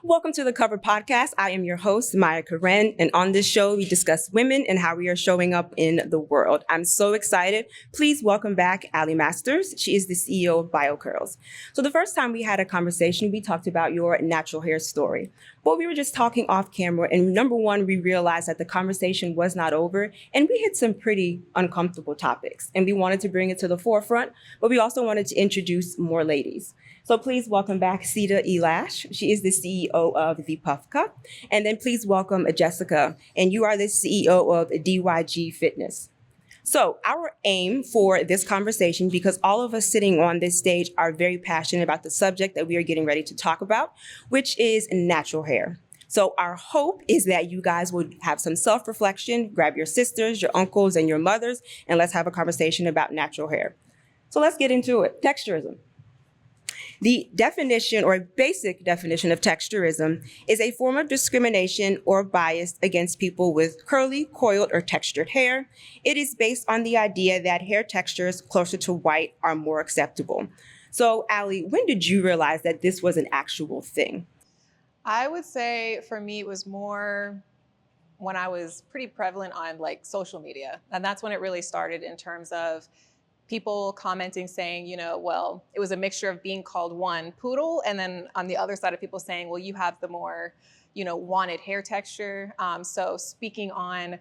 Welcome to the Cover Podcast. I am your host, Mya-Karren, and on this show, we discuss women and how we are showing up in the world. I'm so excited. Please welcome back Ali Masters. She is the CEO of BioCurls. So the first time we had a conversation, we talked about your natural hair story. But we were just talking off camera, and number one, we realized that the conversation was not over, and we hit some pretty uncomfortable topics, and we wanted to bring it to the forefront, but we also wanted to introduce more ladies. So please welcome back Sita Elash. She is the CEO of Vipufka. And then please welcome Jessica. And you are the CEO of DYG Fitness. So our aim for this conversation, because all of us sitting on this stage are very passionate about the subject that we are getting ready to talk about, which is natural hair. So our hope is that you guys would have some self-reflection, grab your sisters, your uncles, and your mothers, and let's have a conversation about natural hair. So let's get into it. Texturism. The definition or basic definition of texturism is a form of discrimination or bias against people with curly, coiled, or textured hair. It is based on the idea that hair textures closer to white are more acceptable. So, Ali, when did you realize that this was an actual thing? I would say for me, it was more when I was pretty prevalent on like social media. And that's when it really started in terms of people commenting saying, well, it was a mixture of being called one poodle. And then on the other side of people saying, well, you have the more, wanted hair texture. So speaking on,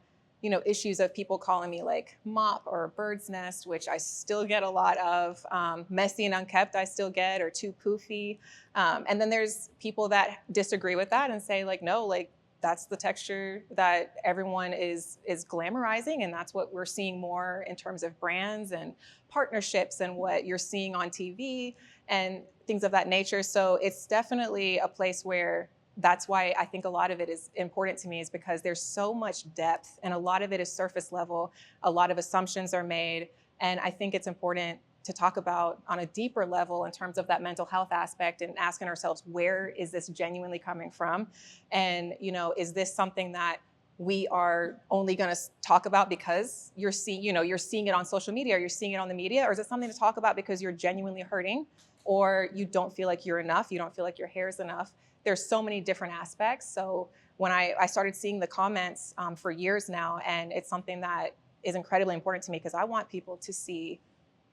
issues of people calling me like mop or bird's nest, which I still get a lot of, messy and unkept I still get, or too poofy. And then there's people that disagree with that and say like, no, like, that's the texture that everyone is glamorizing, and that's what we're seeing more in terms of brands and partnerships and what you're seeing on TV and things of that nature. So it's definitely a place where that's why I think a lot of it is important to me, is because there's so much depth and a lot of it is surface level. A lot of assumptions are made, and I think it's important to talk about on a deeper level in terms of that mental health aspect and asking ourselves, where is this genuinely coming from? And, is this something that we are only going to talk about because you're seeing it on social media, or you're seeing it on the media, or is it something to talk about because you're genuinely hurting, or you don't feel like you're enough, you don't feel like your hair is enough? There's so many different aspects. So when I started seeing the comments for years now, and it's something that is incredibly important to me because I want people to see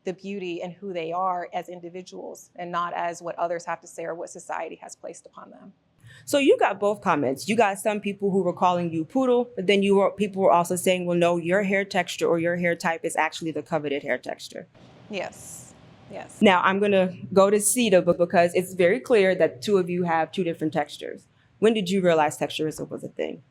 the beauty and who they are as individuals and not as what others have to say or what society has placed upon them. So you got both comments. You got some people who were calling you poodle, but then people were also saying, well, no, your hair texture or your hair type is actually the coveted hair texture. Yes. Yes. Now I'm going to go to Sita, but because it's very clear that two of you have two different textures. When did you realize texturism was a thing?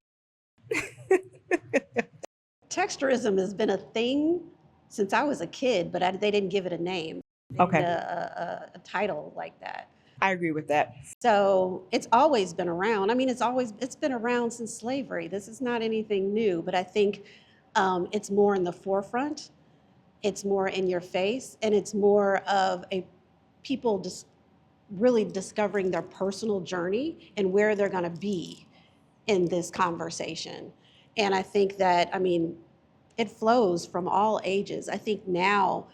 Texturism has been a thing since I was a kid, but they didn't give it a name. Okay. A title like that. I agree with that. So it's always been around. I mean, it's been around since slavery. This is not anything new, but I think it's more in the forefront. It's more in your face, and it's more of people just really discovering their personal journey and where they're going to be in this conversation. And I think that, it flows from all ages. I think now,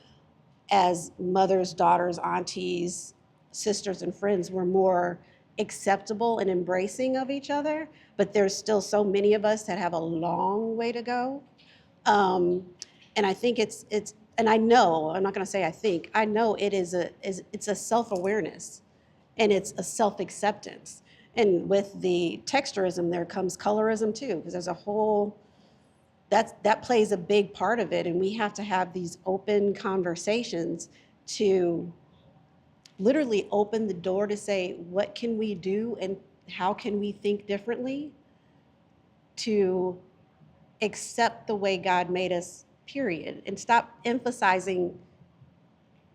as mothers, daughters, aunties, sisters, and friends, we're more acceptable and embracing of each other, but there's still so many of us that have a long way to go. And I think and I know, I'm not gonna say I think, I know it's a self-awareness, and it's a self-acceptance. And with the texturism, there comes colorism too, because there's a whole, that plays a big part of it. And we have to have these open conversations to literally open the door to say, what can we do and how can we think differently to accept the way God made us, period, and stop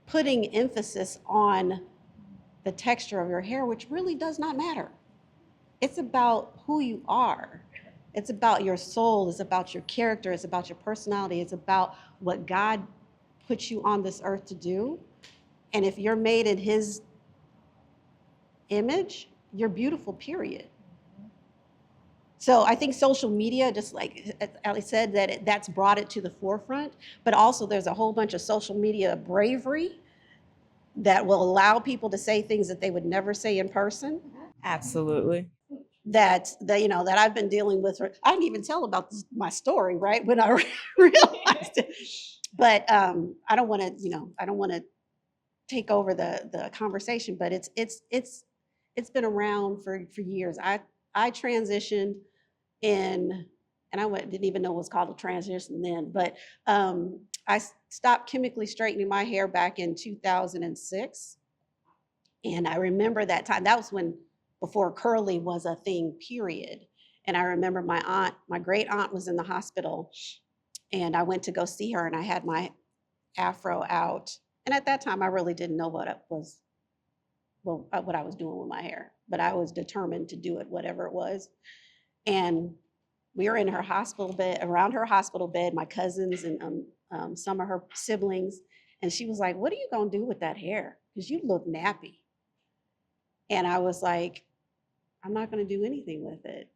putting emphasis on the texture of your hair, which really does not matter. It's about who you are. It's about your soul. It's about your character. It's about your personality. It's about what God put you on this earth to do. And if you're made in His image, you're beautiful, period. So I think social media, just like Ali said, that's brought it to the forefront, but also there's a whole bunch of social media bravery that will allow people to say things that they would never say in person. Absolutely. that I've been dealing with. I didn't even tell about my story, right, when I realized it. But I don't want to take over the conversation. But it's been around for years. I transitioned in, and didn't even know it was called a transition then. But I stopped chemically straightening my hair back in 2006, and I remember that time. That was before curly was a thing, period. And I remember my great aunt was in the hospital, and I went to go see her, and I had my afro out. And at that time, I really didn't know what I was doing with my hair, but I was determined to do it, whatever it was. And we were in her hospital bed, around her hospital bed, my cousins and some of her siblings. And she was like, "What are you gonna do with that hair? Because you look nappy." And I was like, "I'm not gonna do anything with it.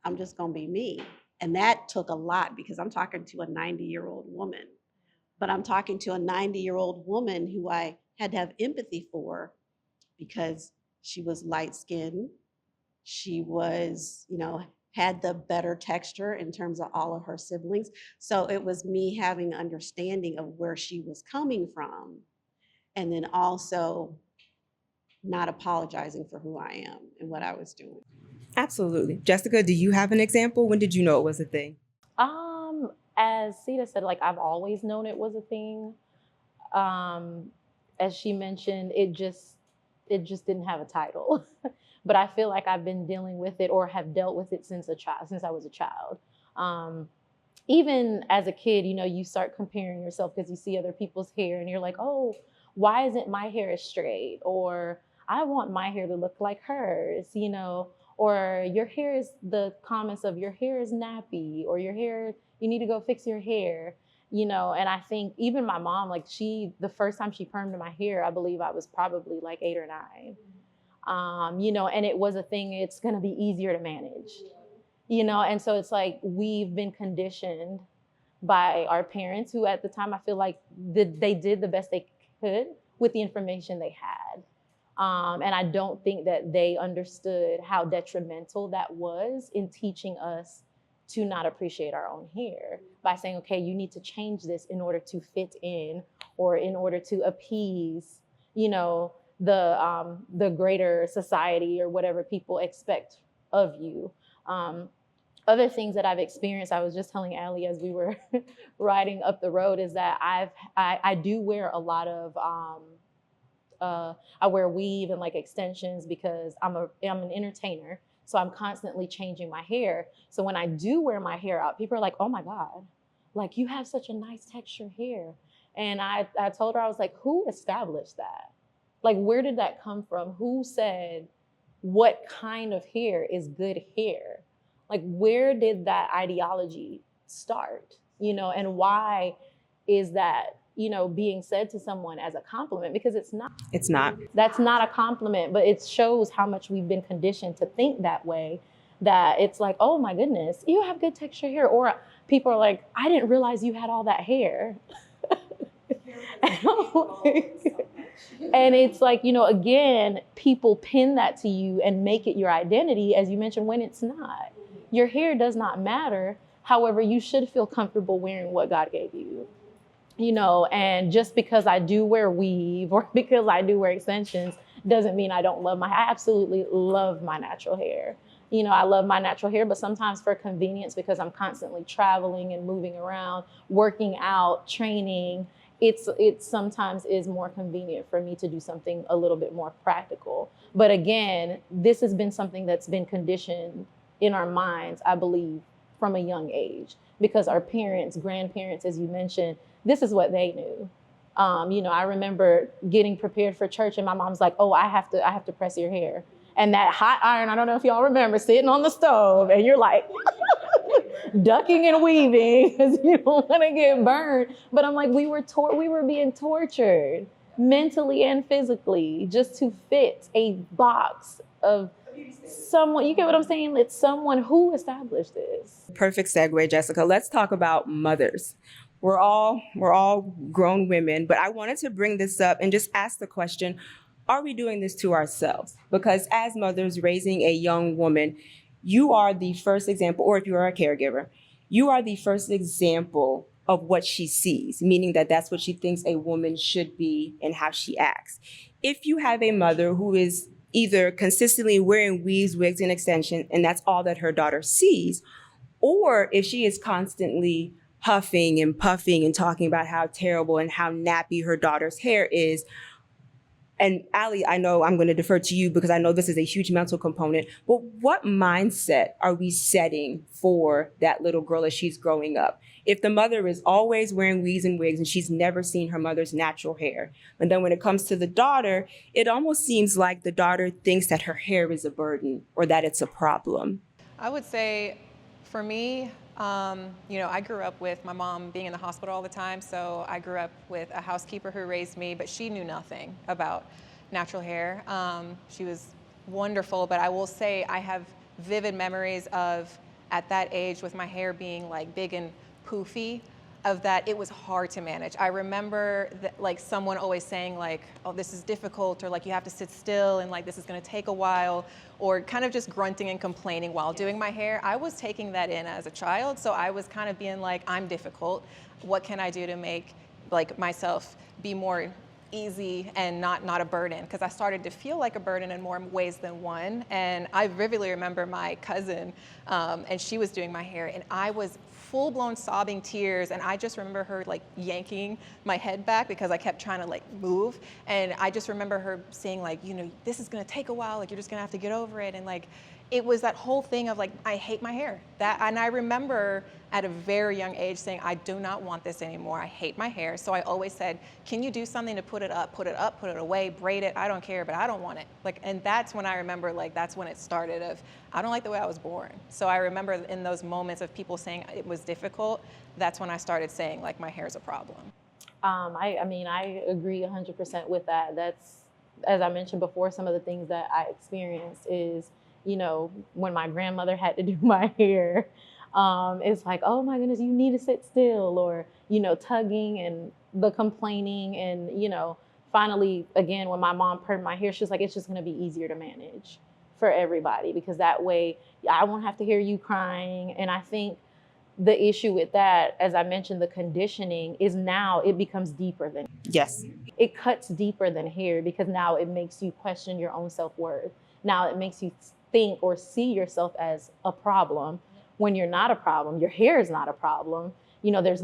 I'm just gonna be me." And that took a lot, because I'm talking to a 90-year-old woman. But I'm talking to a 90-year-old woman who I had to have empathy for, because she was light-skinned. She was, had the better texture in terms of all of her siblings. So it was me having understanding of where she was coming from, and then also not apologizing for who I am and what I was doing. Absolutely. Jessica, do you have an example? When did you know it was a thing? As Sita said, like, I've always known it was a thing. As she mentioned, it just didn't have a title. But I feel like I've been dealing with it, or have dealt with it since I was a child. Even as a kid, you start comparing yourself because you see other people's hair and you're like, oh, why isn't my hair as straight? Or I want my hair to look like hers, or your hair is, the comments of your hair is nappy, or your hair, you need to go fix your hair, and I think even my mom, like, the first time she permed my hair, I believe I was probably like 8 or 9. And it was a thing, it's going to be easier to manage, and so it's like, we've been conditioned by our parents, who at the time, I feel like they did the best they could with the information they had. And I don't think that they understood how detrimental that was in teaching us to not appreciate our own hair, by saying, okay, you need to change this in order to fit in, or in order to appease, the greater society, or whatever people expect of you. Other things that I've experienced, I was just telling Allie as we were riding up the road, is that I do wear a lot of, I wear weave and like extensions, because I'm an entertainer. So I'm constantly changing my hair. So when I do wear my hair out, people are like, oh my God, like, you have such a nice texture hair. And I told her, I was like, who established that? Like, where did that come from? Who said what kind of hair is good hair? Like, where did that ideology start? And why is that, being said to someone as a compliment? Because it's not. It's not. That's not a compliment, but it shows how much we've been conditioned to think that way, that it's like, oh my goodness, you have good texture hair. Or people are like, I didn't realize you had all that hair. And it's like, again, people pin that to you and make it your identity, as you mentioned, when it's not. Your hair does not matter. However, you should feel comfortable wearing what God gave you. And just because I do wear weave, or because I do wear extensions, doesn't mean I don't love I absolutely love my natural hair. I love my natural hair, but sometimes for convenience, because I'm constantly traveling and moving around, working out, training, it sometimes is more convenient for me to do something a little bit more practical. But again, this has been something that's been conditioned in our minds, I believe, from a young age, because our parents, grandparents, as you mentioned, this is what they knew. I remember getting prepared for church, and my mom's like, oh, I have to press your hair. And that hot iron, I don't know if y'all remember, sitting on the stove, and you're like ducking and weaving because you don't want to get burned. But I'm like, we were being tortured mentally and physically just to fit a box of someone. You get what I'm saying? It's someone who established this. Perfect segue, Jessica. Let's talk about mothers. We're all grown women, but I wanted to bring this up and just ask the question, are we doing this to ourselves? Because as mothers raising a young woman, you are the first example, or if you are a caregiver, you are the first example of what she sees, meaning that that's what she thinks a woman should be and how she acts. If you have a mother who is either consistently wearing weaves, wigs, and extensions, and that's all that her daughter sees, or if she is constantly huffing and puffing and talking about how terrible and how nappy her daughter's hair is. And Allie, I know I'm going to defer to you because I know this is a huge mental component, but what mindset are we setting for that little girl as she's growing up? If the mother is always wearing weaves and wigs and she's never seen her mother's natural hair, and then when it comes to the daughter, it almost seems like the daughter thinks that her hair is a burden or that it's a problem. I would say, for me, I grew up with my mom being in the hospital all the time, so I grew up with a housekeeper who raised me, but she knew nothing about natural hair. She was wonderful, but I will say I have vivid memories of, at that age, with my hair being like big and poofy, of that it was hard to manage. I remember that, like, someone always saying like, oh, this is difficult, or like you have to sit still and like this is gonna take a while, or kind of just grunting and complaining while doing my hair. I was taking that in as a child, so I was kind of being like, I'm difficult. What can I do to make like myself be more easy and not a burden? Because I started to feel like a burden in more ways than one. And I vividly remember my cousin, and she was doing my hair, and I was full-blown sobbing tears, and I just remember her like yanking my head back because I kept trying to like move, and I just remember her saying like, this is gonna take a while, like you're just gonna have to get over it. And like, it was that whole thing of like, I hate my hair. And I remember at a very young age saying, I do not want this anymore. I hate my hair. So I always said, can you do something to put it up, put it away, braid it? I don't care, but I don't want it. Like, and that's when I remember, like, that's when it started of, I don't like the way I was born. So I remember in those moments of people saying it was difficult, that's when I started saying like, my hair is a problem. I mean, I agree 100% with that. That's, as I mentioned before, some of the things that I experienced is, when my grandmother had to do my hair, it's like, oh my goodness, you need to sit still, or, tugging and the complaining. And, finally, again, when my mom parted my hair, she was like, it's just going to be easier to manage for everybody, because that way I won't have to hear you crying. And I think the issue with that, as I mentioned, the conditioning is now it becomes deeper than. Yes. It cuts deeper than hair, because now it makes you question your own self-worth. Now it makes you think or see yourself as a problem when you're not a problem. Your hair is not a problem. There's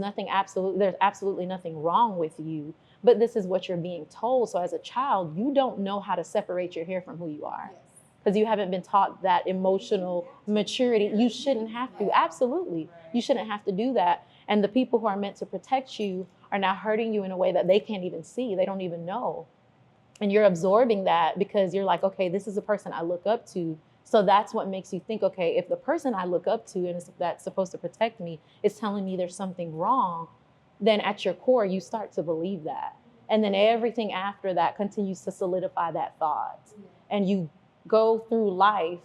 absolutely nothing wrong with you, but this is what you're being told. So as a child, you don't know how to separate your hair from who you are, because you haven't been taught that emotional maturity. You shouldn't have to. Absolutely. You shouldn't have to do that. And the people who are meant to protect you are now hurting you in a way that they can't even see. They don't even know. And you're absorbing that because you're like, okay, this is a person I look up to. So that's what makes you think, okay, if the person I look up to and that's supposed to protect me is telling me there's something wrong, then at your core, you start to believe that. And then everything after that continues to solidify that thought. And you go through life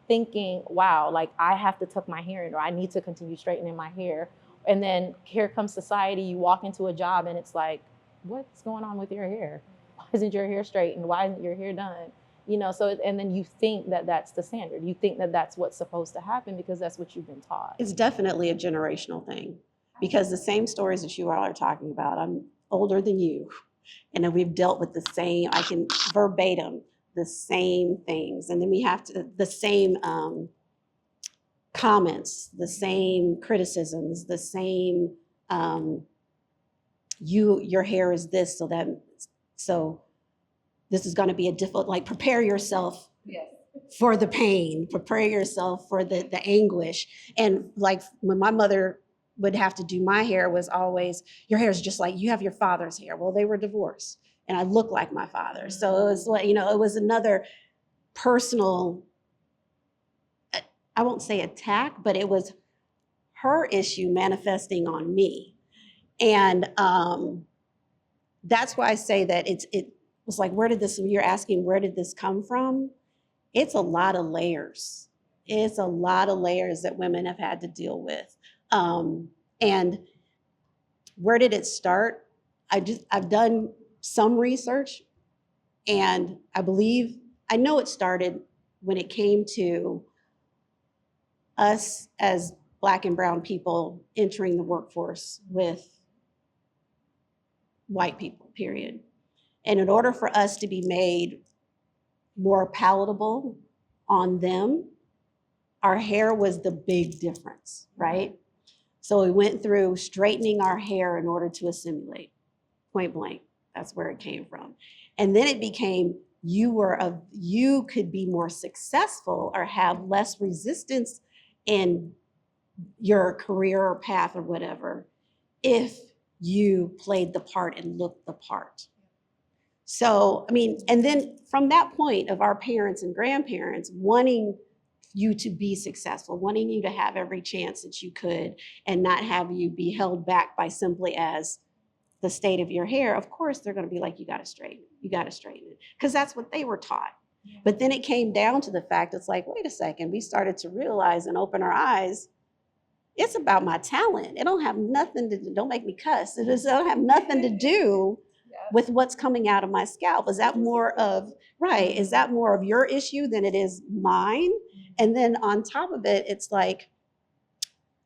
thinking, wow, like I have to tuck my hair in, or I need to continue straightening my hair. And then here comes society. You walk into a job and it's like, what's going on with your hair? Why isn't your hair straightened? Why isn't your hair done? And then you think that that's the standard. You think that that's what's supposed to happen because that's what you've been taught. It's definitely a generational thing, because the same stories that you all are talking about, I'm older than you, and we've dealt with the same, I can verbatim, the same things. And then we have the same comments, the same criticisms, the same, your hair is this, so this is going to be a difficult, like, prepare yourself for the pain, prepare yourself for the anguish. And like when my mother would have to do my hair, was always, your hair is just like, you have your father's hair. Well, they were divorced and I look like my father. So it was like, it was another personal, I won't say attack, but it was her issue manifesting on me. And that's why I say that it was like, you're asking, where did this come from? It's a lot of layers. It's a lot of layers that women have had to deal with. And where did it start? I've done some research, and I know it started when it came to us as Black and brown people entering the workforce with white people, period. And in order for us to be made more palatable on them, our hair was the big difference, right? So we went through straightening our hair in order to assimilate, point blank. That's where it came from. And then it became you could be more successful or have less resistance in your career or path or whatever if you played the part and looked the part. So, I mean, and then from that point of our parents and grandparents wanting you to be successful, wanting you to have every chance that you could and not have you be held back by simply as the state of your hair, of course, they're going to be like, you got to straighten it, because that's what they were taught. But then it came down to the fact, it's like, wait a second, we started to realize and open our eyes, it's about my talent. It don't have nothing to do, don't make me cuss. It don't have nothing to do with what's coming out of my scalp. Is that more of, right, is that more of your issue than it is mine? And then on top of it, it's like,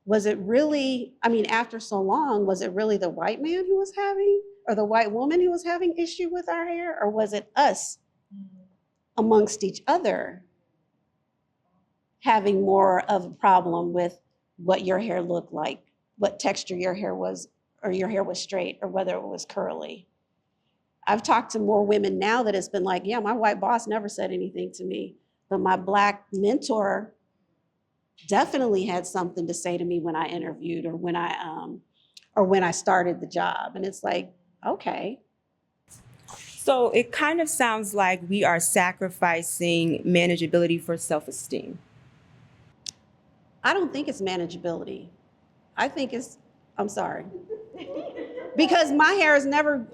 was it really, I mean, after so long, was it really the white man who was having, or the white woman who was having issue with our hair? Or was it us amongst each other having more of a problem with what your hair looked like, what texture your hair was, or your hair was straight, or whether it was curly? I've talked to more women now that it's been like, yeah, my white boss never said anything to me, but my Black mentor definitely had something to say to me when I interviewed or when I started the job. And it's like, okay. So it kind of sounds like we are sacrificing manageability for self-esteem. I don't think it's manageability. I think it's, I'm sorry. Because my hair is never,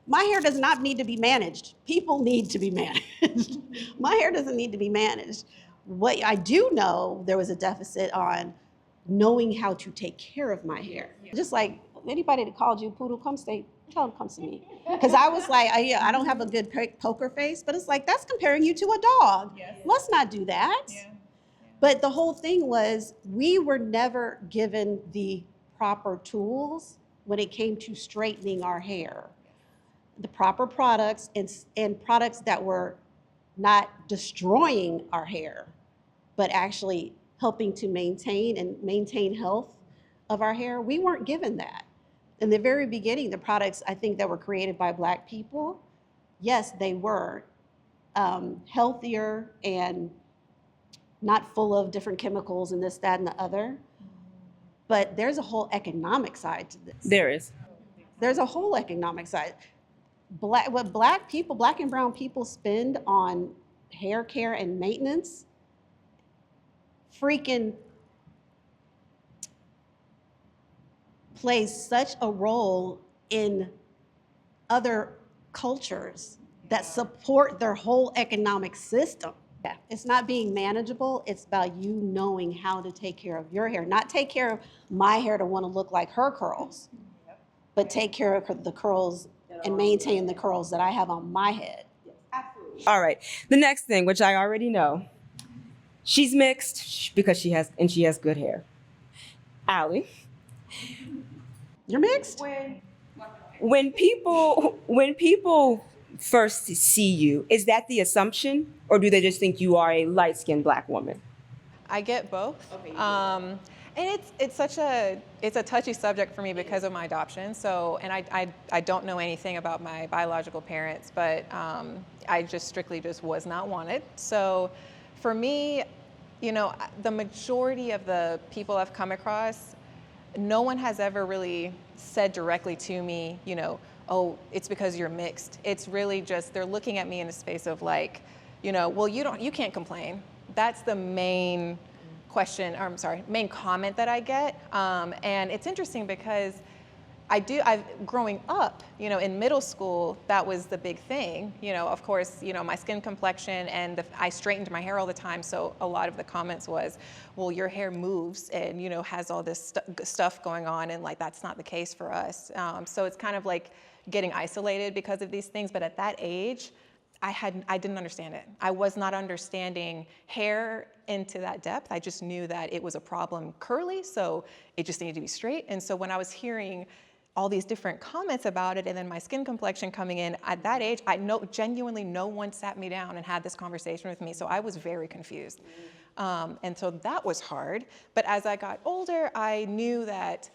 my hair does not need to be managed. People need to be managed. My hair doesn't need to be managed. What I do know, there was a deficit on knowing how to take care of my hair. Just like anybody that called you poodle, tell them come see me. Because I was like, I don't have a good poker face, but it's like, that's comparing you to a dog. Yes. Let's not do that. Yeah. But the whole thing was, we were never given the proper tools when it came to straightening our hair. The proper products and products that were not destroying our hair, but actually helping to maintain health of our hair. We weren't given that. In the very beginning, the products I think that were created by Black people, yes, they were healthier and not full of different chemicals and this, that, and the other. But there's a whole economic side to this. There is. There's a whole economic side. What Black and brown people spend on hair care and maintenance freaking plays such a role in other cultures that support their whole economic system. Yeah. It's not being manageable. It's about you knowing how to take care of your hair. Not take care of my hair to want to look like her curls, but take care of the curls and maintain the curls that I have on my head. Absolutely. All right. The next thing, which I already know, she's mixed because she has good hair. Allie. You're mixed? When people first see you, is that the assumption, or do they just think you are a light-skinned Black woman? I get both. Okay. And it's a touchy subject for me because of my adoption. So, and I don't know anything about my biological parents, but I just strictly was not wanted. So for me, you know, the majority of the people I've come across, no one has ever really said directly to me, you know, oh, it's because you're mixed. It's really just, they're looking at me in a space of like, you know, well, you can't complain. That's the main main comment that I get. And it's interesting because growing up, you know, in middle school, that was the big thing. You know, of course, you know, my skin complexion and I straightened my hair all the time. So a lot of the comments was, well, your hair moves and, you know, has all this stuff going on. And like, that's not the case for us. So it's kind of like getting isolated because of these things. But at that age, I didn't understand it. I was not understanding hair into that depth. I just knew that it was a problem curly, so it just needed to be straight. And so when I was hearing all these different comments about it, and then my skin complexion coming in at that age, genuinely no one sat me down and had this conversation with me. So I was very confused. And so that was hard. But as I got older, I knew that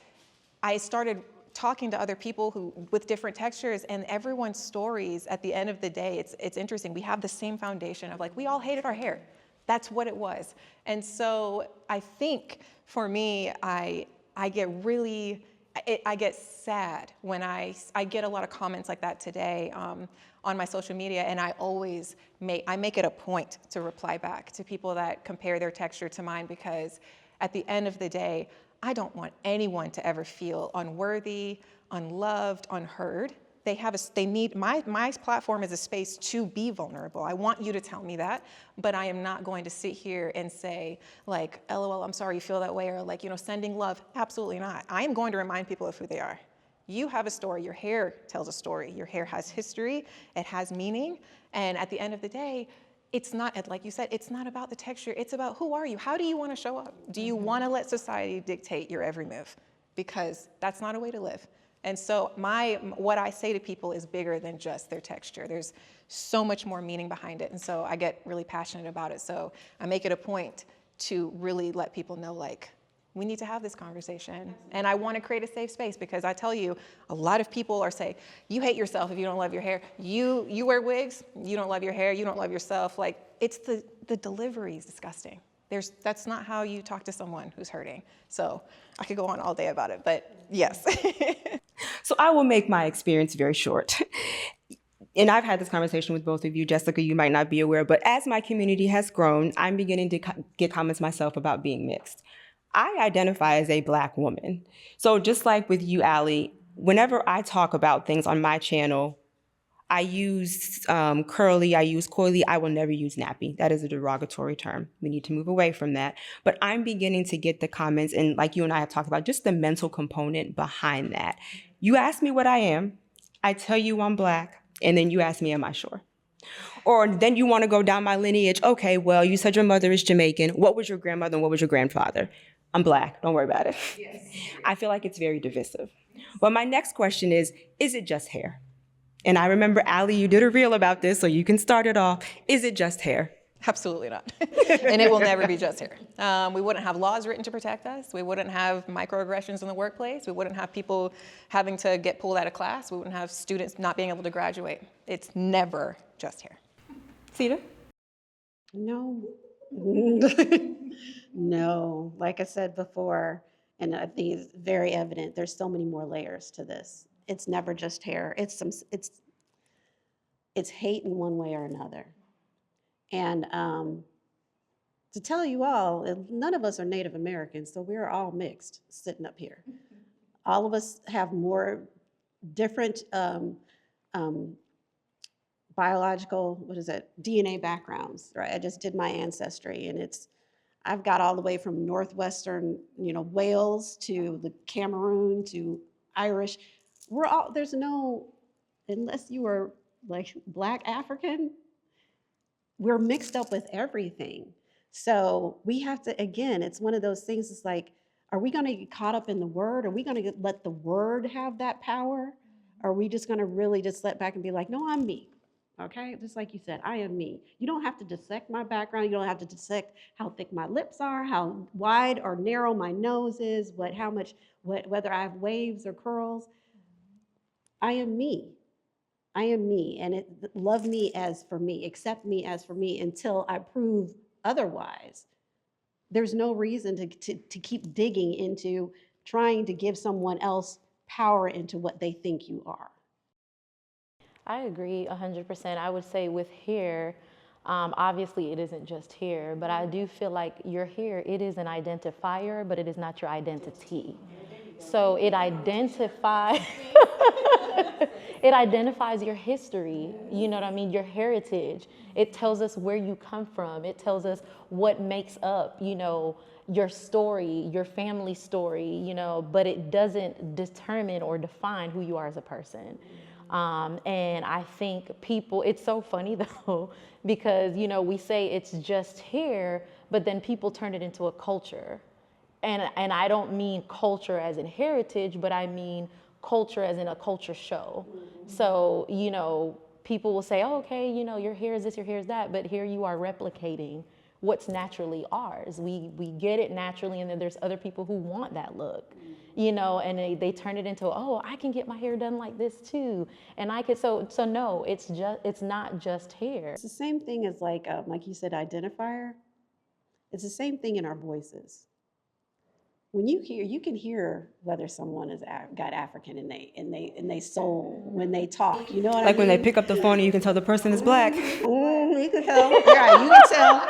I started talking to other people who with different textures, and everyone's stories at the end of the day, it's interesting. We have the same foundation of like, we all hated our hair. That's what it was. And so I think for me, I get really, I get sad when I get a lot of comments like that today on my social media, and I always make it a point to reply back to people that compare their texture to mine, because at the end of the day, I don't want anyone to ever feel unworthy, unloved, unheard. They need, my platform is a space to be vulnerable. I want you to tell me that, but I am not going to sit here and say like, LOL, I'm sorry you feel that way, or like, sending love. Absolutely not. I am going to remind people of who they are. You have a story, your hair tells a story. Your hair has history, it has meaning, and at the end of the day, it's not, like you said, it's not about the texture, it's about who are you? How do you want to show up? Do you want to let society dictate your every move? Because that's not a way to live. And so what I say to people is bigger than just their texture. There's so much more meaning behind it. And so I get really passionate about it. So I make it a point to really let people know, like, we need to have this conversation. And I want to create a safe space, because I tell you, a lot of people are saying, you hate yourself if you don't love your hair. You wear wigs, you don't love your hair, you don't love yourself. Like, it's the delivery is disgusting. That's not how you talk to someone who's hurting. So I could go on all day about it, but yes. So I will make my experience very short. And I've had this conversation with both of you. Jessica, you might not be aware, but as my community has grown, I'm beginning to get comments myself about being mixed. I identify as a Black woman. So just like with you, Allie, whenever I talk about things on my channel, I use curly, I use coily, I will never use nappy. That is a derogatory term. We need to move away from that. But I'm beginning to get the comments, and like you and I have talked about, just the mental component behind that. You ask me what I am, I tell you I'm Black, and then you ask me, am I sure? Or then you want to go down my lineage. Okay, well, you said your mother is Jamaican. What was your grandmother and what was your grandfather? I'm Black, don't worry about it. Yes. I feel like it's very divisive. But my next question is it just hair? And I remember, Allie, you did a reel about this, so you can start it off. Is it just hair? Absolutely not. And it will never be just hair. We wouldn't have laws written to protect us. We wouldn't have microaggressions in the workplace. We wouldn't have people having to get pulled out of class. We wouldn't have students not being able to graduate. It's never just hair. Sita? No. No. Like I said before, and I think it's very evident, there's so many more layers to this. It's never just hair. It's hate in one way or another. And to tell you all, none of us are Native Americans, so we're all mixed sitting up here. All of us have more different biological, DNA backgrounds, right? I just did my ancestry, and I've got all the way from northwestern, Wales to the Cameroon to Irish. There's no, unless you are like Black African, we're mixed up with everything. So we have to, again, it's one of those things, it's like, are we gonna get caught up in the word? Are we gonna let the word have that power? Or are we just gonna really just let back and be like, no, I'm me, okay? Just like you said, I am me. You don't have to dissect my background. You don't have to dissect how thick my lips are, how wide or narrow my nose is, whether I have waves or curls. I am me. I am me, and love me as for me, accept me as for me until I prove otherwise. There's no reason to keep digging into trying to give someone else power into what they think you are. I agree 100%. I would say with hair, obviously it isn't just hair, but I do feel like your hair, it is an identifier, but it is not your identity. So it identifies it identifies your history, you know what I mean, your heritage. It tells us where you come from. It tells us what makes up, your story, your family story, but it doesn't determine or define who you are as a person. And I think people, it's so funny though, because, you know, we say it's just hair, but then people turn it into a culture. And I don't mean culture as in heritage, but I mean culture as in a culture show. So, you know, people will say, oh, okay, you know, your hair is this, your hair is that, but here you are replicating what's naturally ours. We get it naturally, and then there's other people who want that look, you know, and they turn it into, oh, I can get my hair done like this too. And I could, so no, it's not just hair. It's the same thing as like you said, identifier. It's the same thing in our voices. When you can hear whether someone is got African in they soul when they talk. You know what I mean? Like when they pick up the phone and you can tell the person is black. You can tell. Right, you can tell.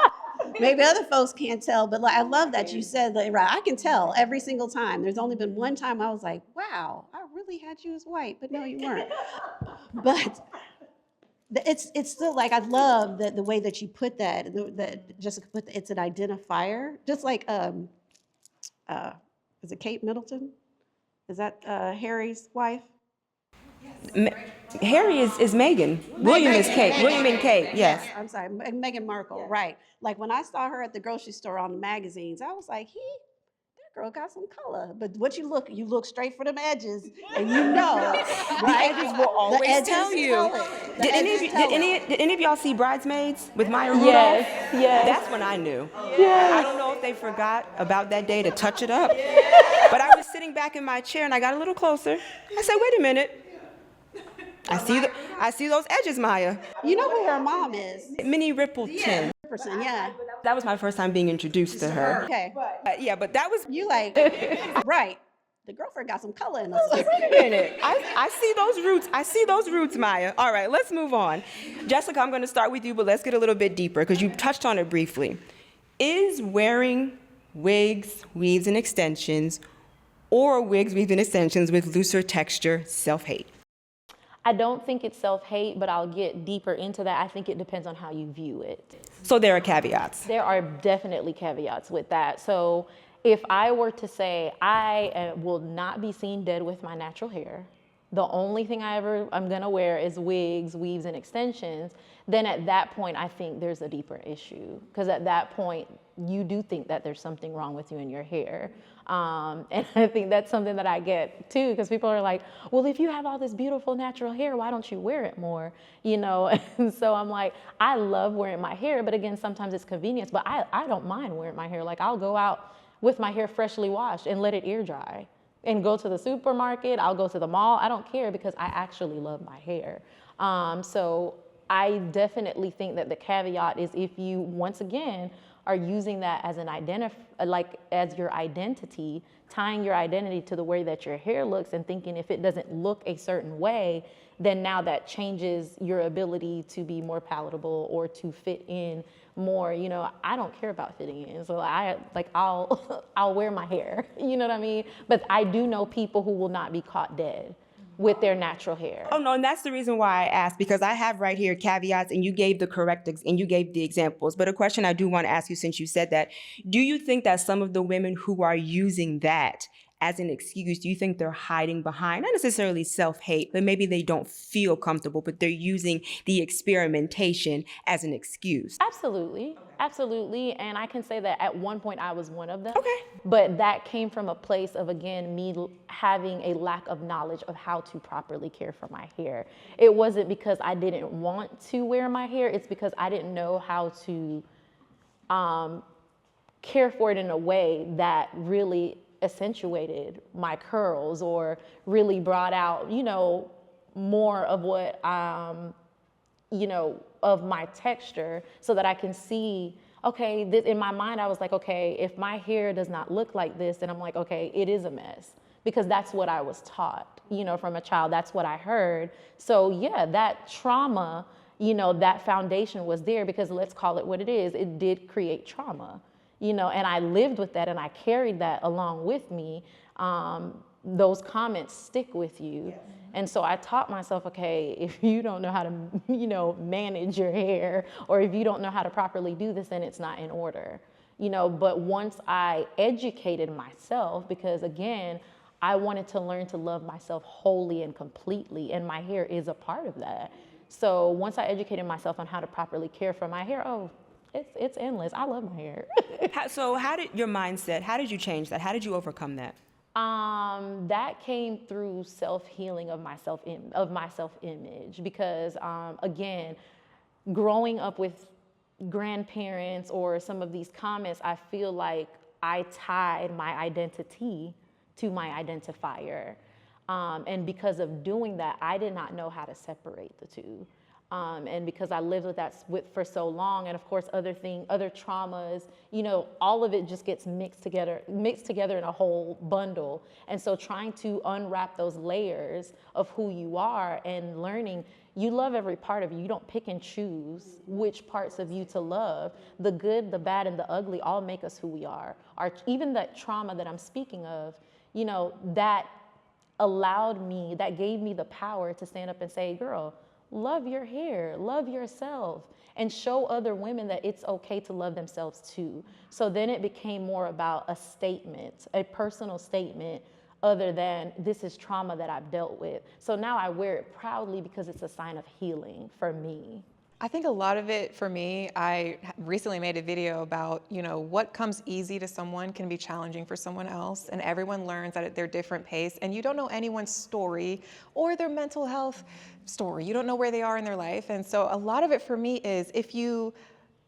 Maybe other folks can't tell, but like, I love that you said that. Right, I can tell every single time. There's only been one time I was like, wow, I really had you as white, but no, you weren't. But it's still like, I love the way that you put that. That Jessica put it's an identifier, just like is it Kate Middleton? Is that Harry's wife? Harry is Meghan. William is Kate. William and Kate, yes. I'm sorry, Meghan Markle, right. Like when I saw her at the grocery store on the magazines, I was like, that girl got some color. But what you look straight for them edges, and you know, The right? edges will always tell you. Did any of y'all see Bridesmaids with Maya Rudolph? Yes. That's when I knew. Yes. I don't know if they forgot about that day to touch it up, but I was sitting back in my chair and I got a little closer. I said, wait a minute. I see those edges, Maya. You know who her mom is? Minnie Rippleton. Yeah. That was my first time being introduced to her. Okay. Yeah, but that was. You like, right. The girlfriend got some color in us. Wait a minute. I see those roots. I see those roots, Maya. All right, let's move on. Jessica, I'm going to start with you, but let's get a little bit deeper because you touched on it briefly. Is wearing wigs, weaves, and extensions, or wigs, weaves, and extensions with looser texture self-hate? I don't think it's self-hate, but I'll get deeper into that. I think it depends on how you view it. So there are caveats. There are definitely caveats with that. So if I were to say I will not be seen dead with my natural hair, the only thing I'm gonna wear is wigs, weaves, and extensions, then at that point, I think there's a deeper issue. Because at that point, you do think that there's something wrong with you in your hair. And I think that's something that I get too, because people are like, well, if you have all this beautiful natural hair, why don't you wear it more? You know, and so I'm like, I love wearing my hair, but again, sometimes it's convenience, but I don't mind wearing my hair. Like I'll go out with my hair freshly washed and let it air dry and go to the supermarket. I'll go to the mall. I don't care because I actually love my hair. So I definitely think that the caveat is if you, once again, are using that as as your identity, tying your identity to the way that your hair looks and thinking if it doesn't look a certain way, then now that changes your ability to be more palatable or to fit in more. You know, I don't care about fitting in, so I'll wear my hair. You know what I mean? But I do know people who will not be caught dead with their natural hair. Oh no, and that's the reason why I asked, because I have right here caveats, and you gave the examples. But a question I do want to ask you, since you said that, do you think that some of the women who are using that as an excuse, do you think they're hiding behind, not necessarily self-hate, but maybe they don't feel comfortable, but they're using the experimentation as an excuse? Absolutely. Absolutely. And I can say that at one point I was one of them. Okay. But that came from a place of, again, me having a lack of knowledge of how to properly care for my hair. It wasn't because I didn't want to wear my hair. It's because I didn't know how to care for it in a way that really accentuated my curls or really brought out, you know, more of what, you know, of my texture, so that I can see, okay, in my mind, I was like, okay, if my hair does not look like this, then I'm like, okay, it is a mess, because that's what I was taught, you know, from a child. That's what I heard. So yeah, that trauma, you know, that foundation was there, because let's call it what it is. It did create trauma, you know, and I lived with that and I carried that along with me. Those comments stick with you. Yes. And so I taught myself, okay, if you don't know how to, you know, manage your hair, or if you don't know how to properly do this, then it's not in order, you know. But once I educated myself, because again, I wanted to learn to love myself wholly and completely, and my hair is a part of that. So once I educated myself on how to properly care for my hair, oh, it's endless. I love my hair. So how did your mindset, how did you change that? How did you overcome that? That came through self-healing of my self-image because again, growing up with grandparents or some of these comments, I feel like I tied my identity to my identifier. And because of doing that, I did not know how to separate the two. And because I lived with that for so long, and of course other traumas, all of it just gets mixed together in a whole bundle. And so trying to unwrap those layers of who you are and learning you love every part of you. You don't pick and choose which parts of you to love. The good, the bad, and the ugly all make us who we are. Even that trauma that I'm speaking of, that that gave me the power to stand up and say, girl, love your hair, love yourself, and show other women that it's okay to love themselves too. So then it became more about a statement, a personal statement, other than this is trauma that I've dealt with. So now I wear it proudly because it's a sign of healing for me. I think a lot of it for me, I recently made a video about, what comes easy to someone can be challenging for someone else, and everyone learns at their different pace, and you don't know anyone's story or their mental health story. You don't know where they are in their life. And so a lot of it for me is if you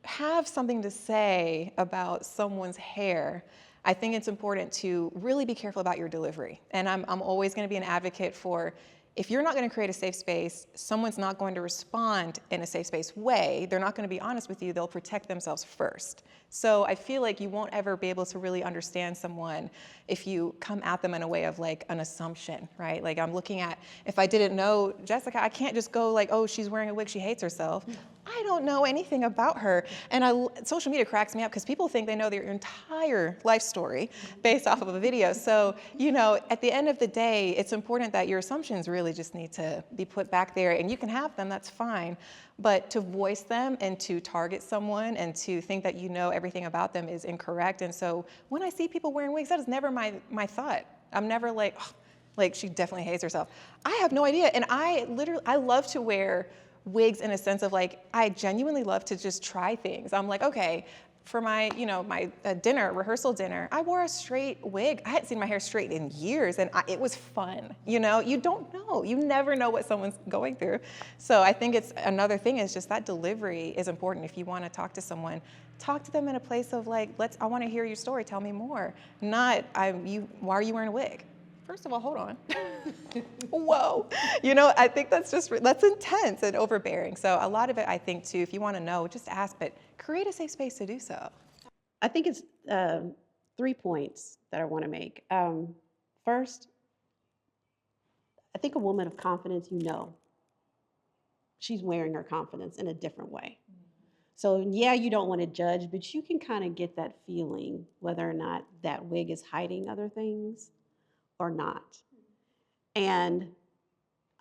have something to say about someone's hair, I think it's important to really be careful about your delivery. And I'm always going to be an advocate for, if you're not going to create a safe space, someone's not going to respond in a safe space way. They're not going to be honest with you. They'll protect themselves first. So I feel like you won't ever be able to really understand someone if you come at them in a way of like an assumption, right? Like I'm looking at, if I didn't know Jessica, I can't just go like, oh, she's wearing a wig, she hates herself. I don't know anything about her. And social media cracks me up because people think they know their entire life story based off of a video. So, at the end of the day, it's important that your assumptions really just need to be put back there, and you can have them, that's fine. But to voice them and to target someone and to think that you know everything about them is incorrect. And so when I see people wearing wigs, that is never my thought. I'm never like, oh, like she definitely hates herself. I have no idea. And I love to wear wigs in a sense of like, I genuinely love to just try things. I'm like, okay, for my, my rehearsal dinner, I wore a straight wig. I hadn't seen my hair straight in years, and it was fun. You don't know. You never know what someone's going through. So I think it's another thing is just that delivery is important. If you want to talk to someone, talk to them in a place of like, I want to hear your story. Tell me more. Not, why are you wearing a wig? First of all, hold on. Whoa. I think that's intense and overbearing. So a lot of it, I think, too, if you want to know, just ask, but create a safe space to do so. I think it's 3 points that I want to make. First, I think a woman of confidence, she's wearing her confidence in a different way. So yeah, you don't want to judge, but you can kind of get that feeling whether or not that wig is hiding other things or not. And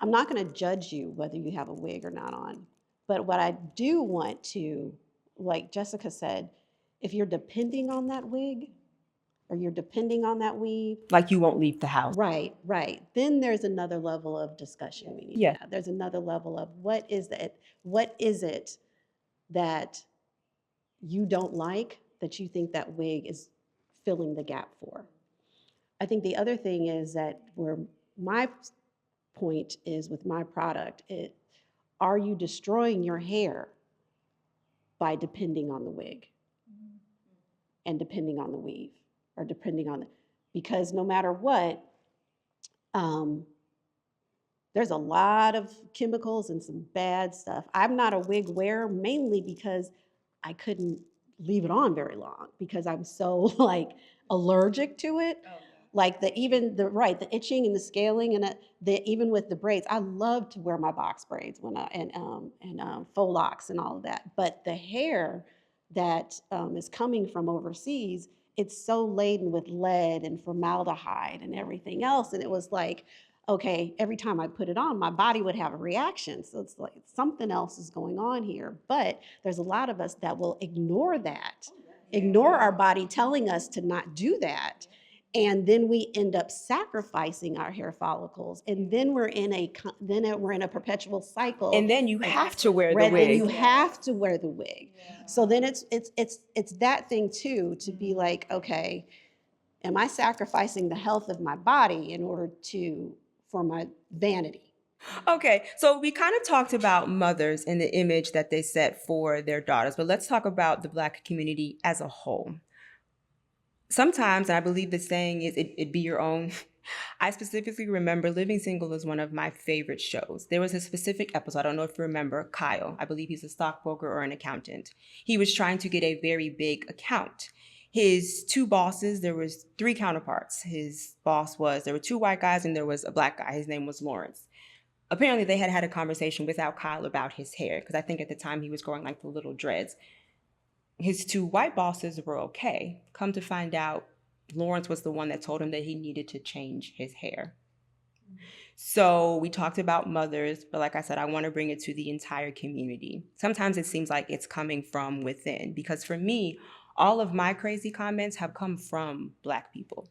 I'm not going to judge you whether you have a wig or not on. But what I do want to, like Jessica said, if you're depending on that wig or you're depending on that weave. Like you won't leave the house. Right. Then there's another level of discussion we need to have. There's another level of what is it that you don't like that you think that wig is filling the gap for? I think the other thing is that where my point is with my product, are you destroying your hair by depending on the wig and depending on the weave or because no matter what, there's a lot of chemicals and some bad stuff. I'm not a wig wearer mainly because I couldn't leave it on very long because I'm so allergic to it. Oh. Like the itching and the scaling and even with the braids, I love to wear my box braids and faux locks and all of that. But the hair that is coming from overseas, it's so laden with lead and formaldehyde and everything else. And it was like, okay, every time I put it on, my body would have a reaction. So it's like something else is going on here. But there's a lot of us that will ignore that, ignore our body telling us to not do that. And then we end up sacrificing our hair follicles, and then we're in a perpetual cycle. And then you have to wear the Then wig. you have to wear the wig. So then it's that thing too, to be like, okay, am I sacrificing the health of my body in order for my vanity? Okay, so we kind of talked about mothers and the image that they set for their daughters, but let's talk about the Black community as a whole. Sometimes, and I believe the saying is it be your own. I specifically remember Living Single is one of my favorite shows. There was a specific episode, I don't know if you remember, Kyle. I believe he's a stockbroker or an accountant. He was trying to get a very big account. His two bosses, there was three counterparts. There were two white guys and there was a Black guy. His name was Lawrence. Apparently they had a conversation without Kyle about his hair, because I think at the time he was growing like the little dreads. His two white bosses were okay. Come to find out, Lawrence was the one that told him that he needed to change his hair. So we talked about mothers, but like I said, I want to bring it to the entire community. Sometimes it seems like it's coming from within, because for me, all of my crazy comments have come from Black people.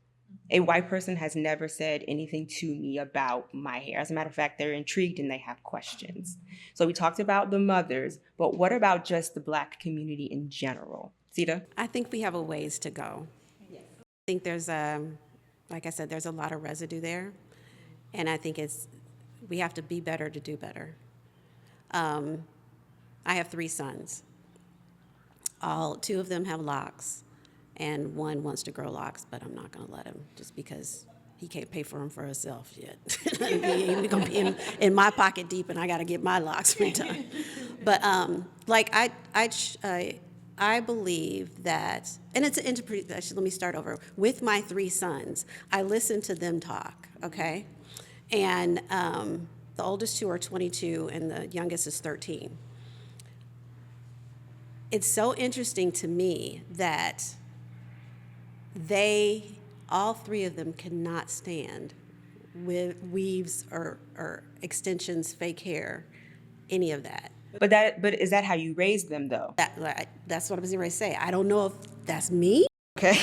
A white person has never said anything to me about my hair. As a matter of fact, they're intrigued and they have questions. So we talked about the mothers, but what about just the Black community in general? Sita? I think we have a ways to go. I think like I said, there's a lot of residue there. And I think we have to be better to do better. I have 3 sons. Two of them have locks, and one wants to grow locks, but I'm not going to let him, just because he can't pay for them for himself yet. He's going to be in my pocket deep, and I got to get my locks redone. But I believe that, and it's an interpretation. Let me start over. With my 3 sons, I listen to them talk. Okay, and the oldest 2 are 22, and the youngest is 13. It's so interesting to me that all 3 of them cannot stand with weaves or extensions, fake hair, any of that. But is that how you raised them, though? That's what I was going to say. I don't know if that's me. Okay.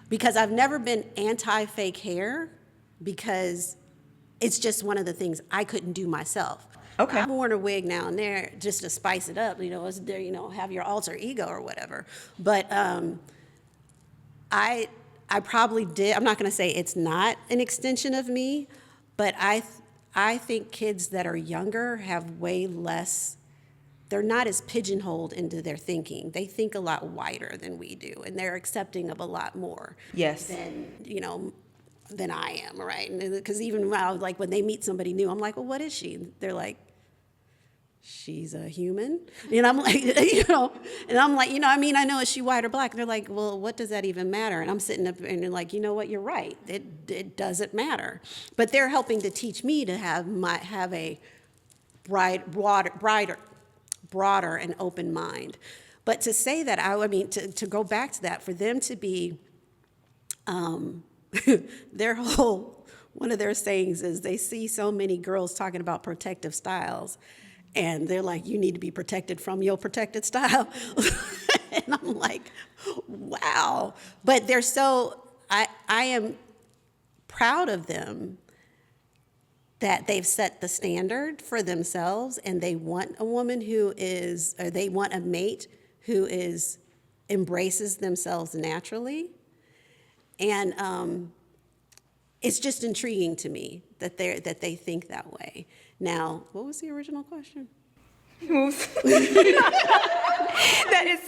Because I've never been anti-fake hair, because it's just one of the things I couldn't do myself. Okay. I've worn a wig now and there just to spice it up, have your alter ego or whatever. But I probably did. I'm not going to say it's not an extension of me, but I think kids that are younger have way less. They're not as pigeonholed into their thinking. They think a lot wider than we do, and they're accepting of a lot more. Yes. Than I am, right? Because even now, like when they meet somebody new, I'm like, well, what is she? And they're like, she's a human. And I'm like, I know, is she white or Black? And they're like, well, what does that even matter? And I'm sitting up and like, you know what, you're right. It doesn't matter. But they're helping to teach me to have a broader and open mind. But to say that, to go back to that, for them to be, one of their sayings is they see so many girls talking about protective styles, and they're like, you need to be protected from your protected style. And I'm like, wow. But I am proud of them that they've set the standard for themselves, and they want a they want a mate who embraces themselves naturally. And it's just intriguing to me that they think that way. Now, what was the original question? That is.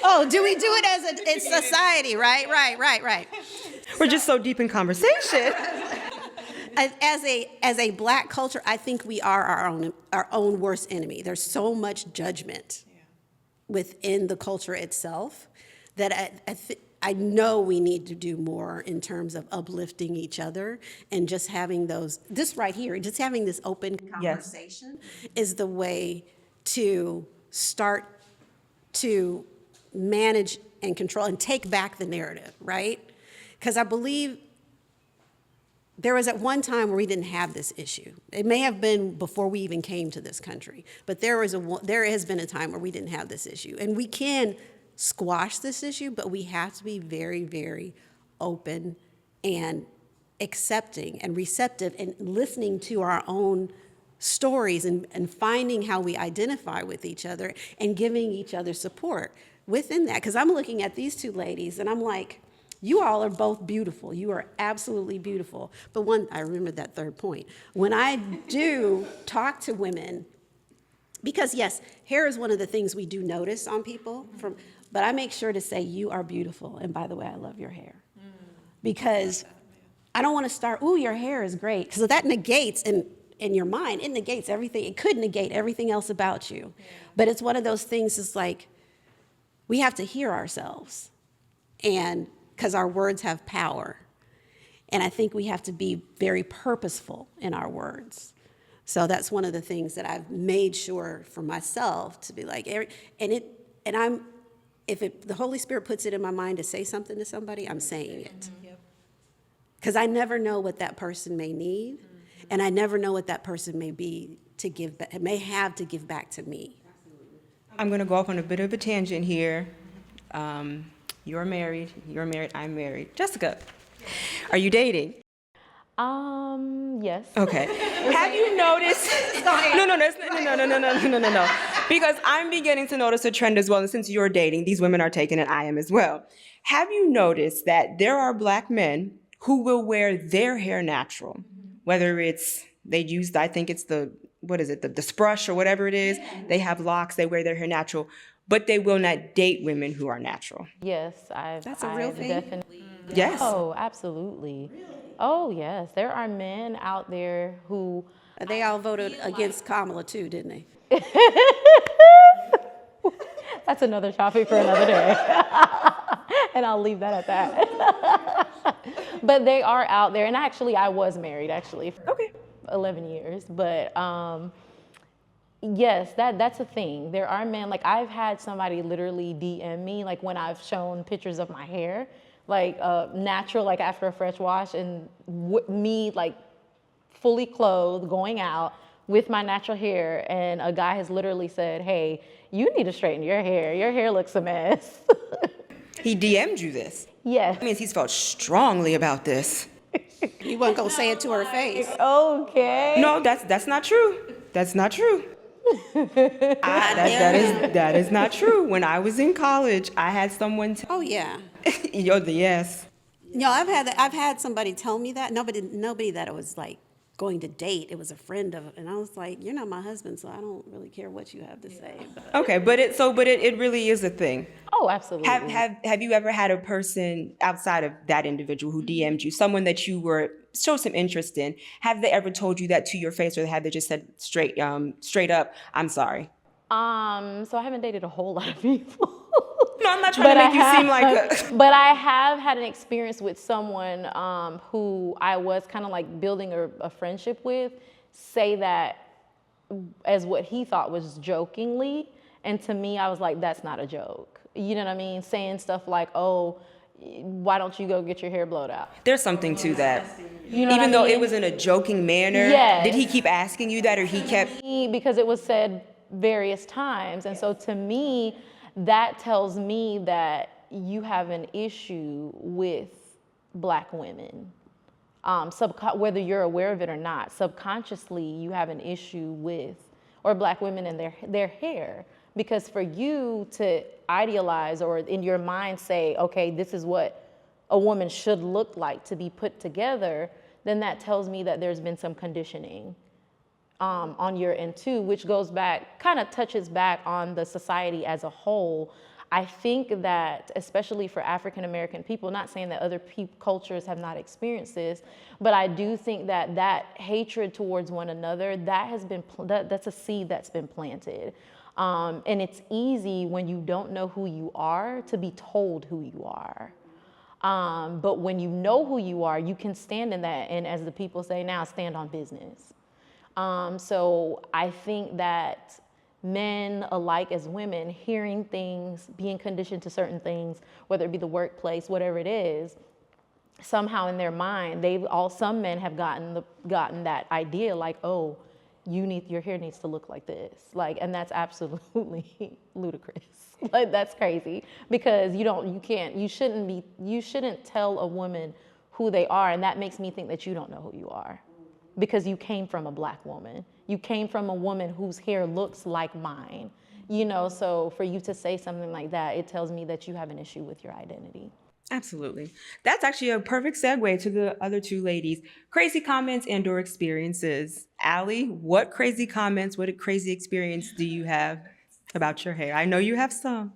Oh, do we do it as a society? Right. We're just so deep in conversation. As a Black culture, I think we are our own worst enemy. There's so much judgment within the culture itself that I know we need to do more in terms of uplifting each other, and just having this right here, just having this open conversation is the way to start to manage and control and take back the narrative, right? Because I believe there was at one time where we didn't have this issue. It may have been before we even came to this country, but there has been a time where we didn't have this issue. And we can squash this issue, but we have to be very, very open and accepting and receptive and listening to our own stories and finding how we identify with each other and giving each other support within that. Because I'm looking at these two ladies and I'm like, you all are both beautiful. You are absolutely beautiful. But I remember that third point. When I do talk to women, because yes, hair is one of the things we do notice on people, but I make sure to say, you are beautiful. And by the way, I love your hair. Because I don't want to start, ooh, your hair is great. Because that negates, in your mind, it negates everything. It could negate everything else about you. Yeah. But it's one of those things, it's like, we have to hear ourselves. And because our words have power. And I think we have to be very purposeful in our words. So that's one of the things that I've made sure for myself to be like, the Holy Spirit puts it in my mind to say something to somebody, I'm saying it. Because I never know what that person may need, and I never know what that person may have to give back to me. I'm going to go off on a bit of a tangent here. You're married, I'm married. Jessica, are you dating? Yes. Okay. Have you noticed? No. Because I'm beginning to notice a trend as well. And since you're dating, these women are taking it, I am as well. Have you noticed that there are Black men who will wear their hair natural? Whether it's, I think it's the sprush or whatever it is. Yeah. They have locks, they wear their hair natural. But they will not date women who are natural. Yes, That's a real thing? Definitely. Yes. Oh, absolutely. Really? Oh, yes. There are men out there who... They all voted against Kamala too, didn't they? That's another topic for another day. And I'll leave that at that. But they are out there. And actually, I was married, for 11 years. But... yes, that's a thing. There are men, like I've had somebody literally DM me, like when I've shown pictures of my hair, like natural, like after a fresh wash, and me like fully clothed, going out with my natural hair, and a guy has literally said, hey, you need to straighten your hair. Your hair looks a mess. He DM'd you this? Yes. That means he's felt strongly about this. He wasn't going to say it to her face. Okay. No, that's not true. That's not true. That is not true. When I was in college, I had someone oh yeah. Yes. No, I've had somebody tell me that. Nobody that it was like going to date. It was a friend of, and I was like, you're not my husband, so I don't really care what you have to say. But. Okay, but it really is a thing. Oh, absolutely. Have you ever had a person outside of that individual who DM'd you, someone that you showed some interest in? Have they ever told you that to your face, or have they just said straight up, I'm sorry? So I haven't dated a whole lot of people. No, I'm not trying to make you seem like But I have had an experience with someone who I was kind of like building a friendship with, say that as what he thought was jokingly. And to me, I was like, that's not a joke. You know what I mean? Saying stuff like, oh, why don't you go get your hair blowed out? There's something to that. You know Even though it was in a joking manner, yes. Did he keep asking you that, or he kept? Because it was said various times. And so to me, that tells me that you have an issue with Black women. Whether you're aware of it or not, subconsciously you have an issue with, or Black women and their hair. Because for you to idealize or in your mind say, okay, this is what a woman should look like to be put together, then that tells me that there's been some conditioning on your end too, which goes back, kind of touches back on the society as a whole. I think that, especially for African American people, not saying that other cultures have not experienced this, but I do think that hatred towards one another, that's a seed that's been planted. And it's easy when you don't know who you are to be told who you are. But when you know who you are, you can stand in that, and as the people say now, stand on business. So I think that men alike as women, hearing things, being conditioned to certain things, whether it be the workplace, whatever it is, somehow in their mind, some men have gotten that idea like, oh, your hair needs to look like this. Like, and that's absolutely ludicrous. Like, that's crazy, because you shouldn't tell a woman who they are. And that makes me think that you don't know who you are, because you came from a Black woman. You came from a woman whose hair looks like mine, so for you to say something like that, it tells me that you have an issue with your identity. Absolutely. That's actually a perfect segue to the other two ladies. Crazy comments and/or experiences. Allie, what crazy comments, what crazy experience do you have about your hair? I know you have some.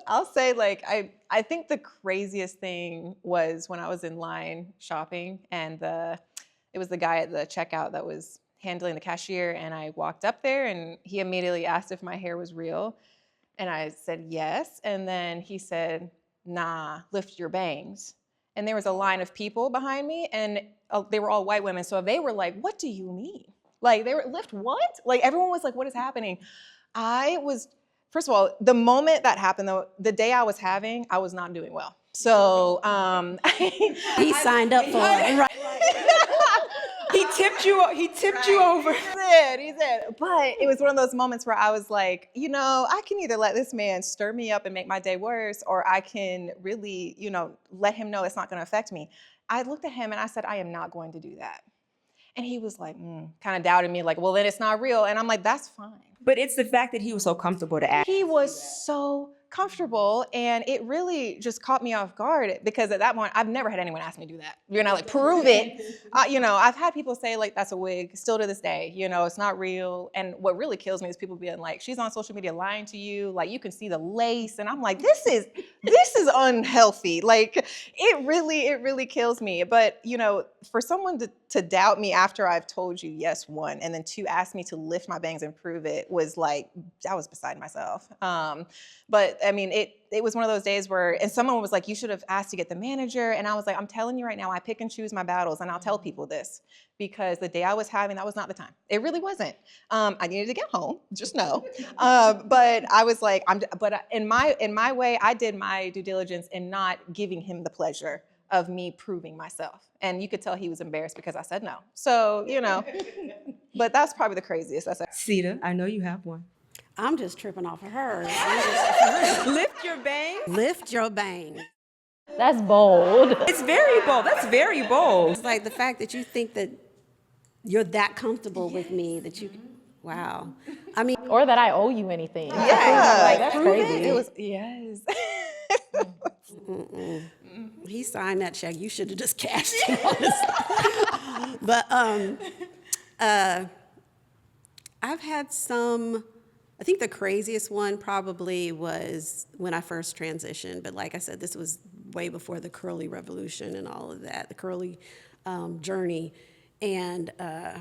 I'll say, like, I think the craziest thing was when I was in line shopping, and it was the guy at the checkout that was handling the cashier, and I walked up there and he immediately asked if my hair was real, and I said yes, and then he said, "Nah, lift your bangs." And there was a line of people behind me, and they were all white women, so they were like, "What do you mean?" Like, they were, "Lift what?" Like, everyone was like, "What is happening?" First of all, the moment that happened, though, the day I was having, I was not doing well. So He signed up for it. Right. He tipped you over. He did. But it was one of those moments where I was like, I can either let this man stir me up and make my day worse, or I can really, let him know it's not going to affect me. I looked at him and I said, I am not going to do that. And he was like, kind of doubted me, like, well, then it's not real. And I'm like, that's fine. But it's the fact that he was so comfortable to ask. He was so comfortable, and it really just caught me off guard, because at that point, I've never had anyone ask me to do that. Like, prove it. I've had people say, like, that's a wig, still to this day, it's not real. And what really kills me is people being like, she's on social media lying to you, like, you can see the lace. And I'm like, this is unhealthy. Like, it really kills me. But, for someone to doubt me after I've told you, yes, one, and then two, ask me to lift my bangs and prove it, was like, I was beside myself. But I mean, it was one of those days where, and someone was like, you should have asked to get the manager. And I was like, I'm telling you right now, I pick and choose my battles, and I'll tell people this, because the day I was having, that was not the time. It really wasn't. I needed to get home, just know. But I was like, in my way, I did my due diligence in not giving him the pleasure of me proving myself. And you could tell he was embarrassed because I said no. So, but that's probably the craziest. Sita, I know you have one. I'm just tripping off of her. Lift your bangs? Lift your bang. That's bold. It's very bold. That's very bold. It's like the fact that you think that you're that comfortable with me that you, wow. I mean, Or that I owe you anything. Yeah. Like, that's crazy. It was, yes. he signed that check. You should have just cashed it, honestly. But I've had some. I think the craziest one probably was when I first transitioned. But like I said, this was way before the curly revolution and all of that, the curly journey. And I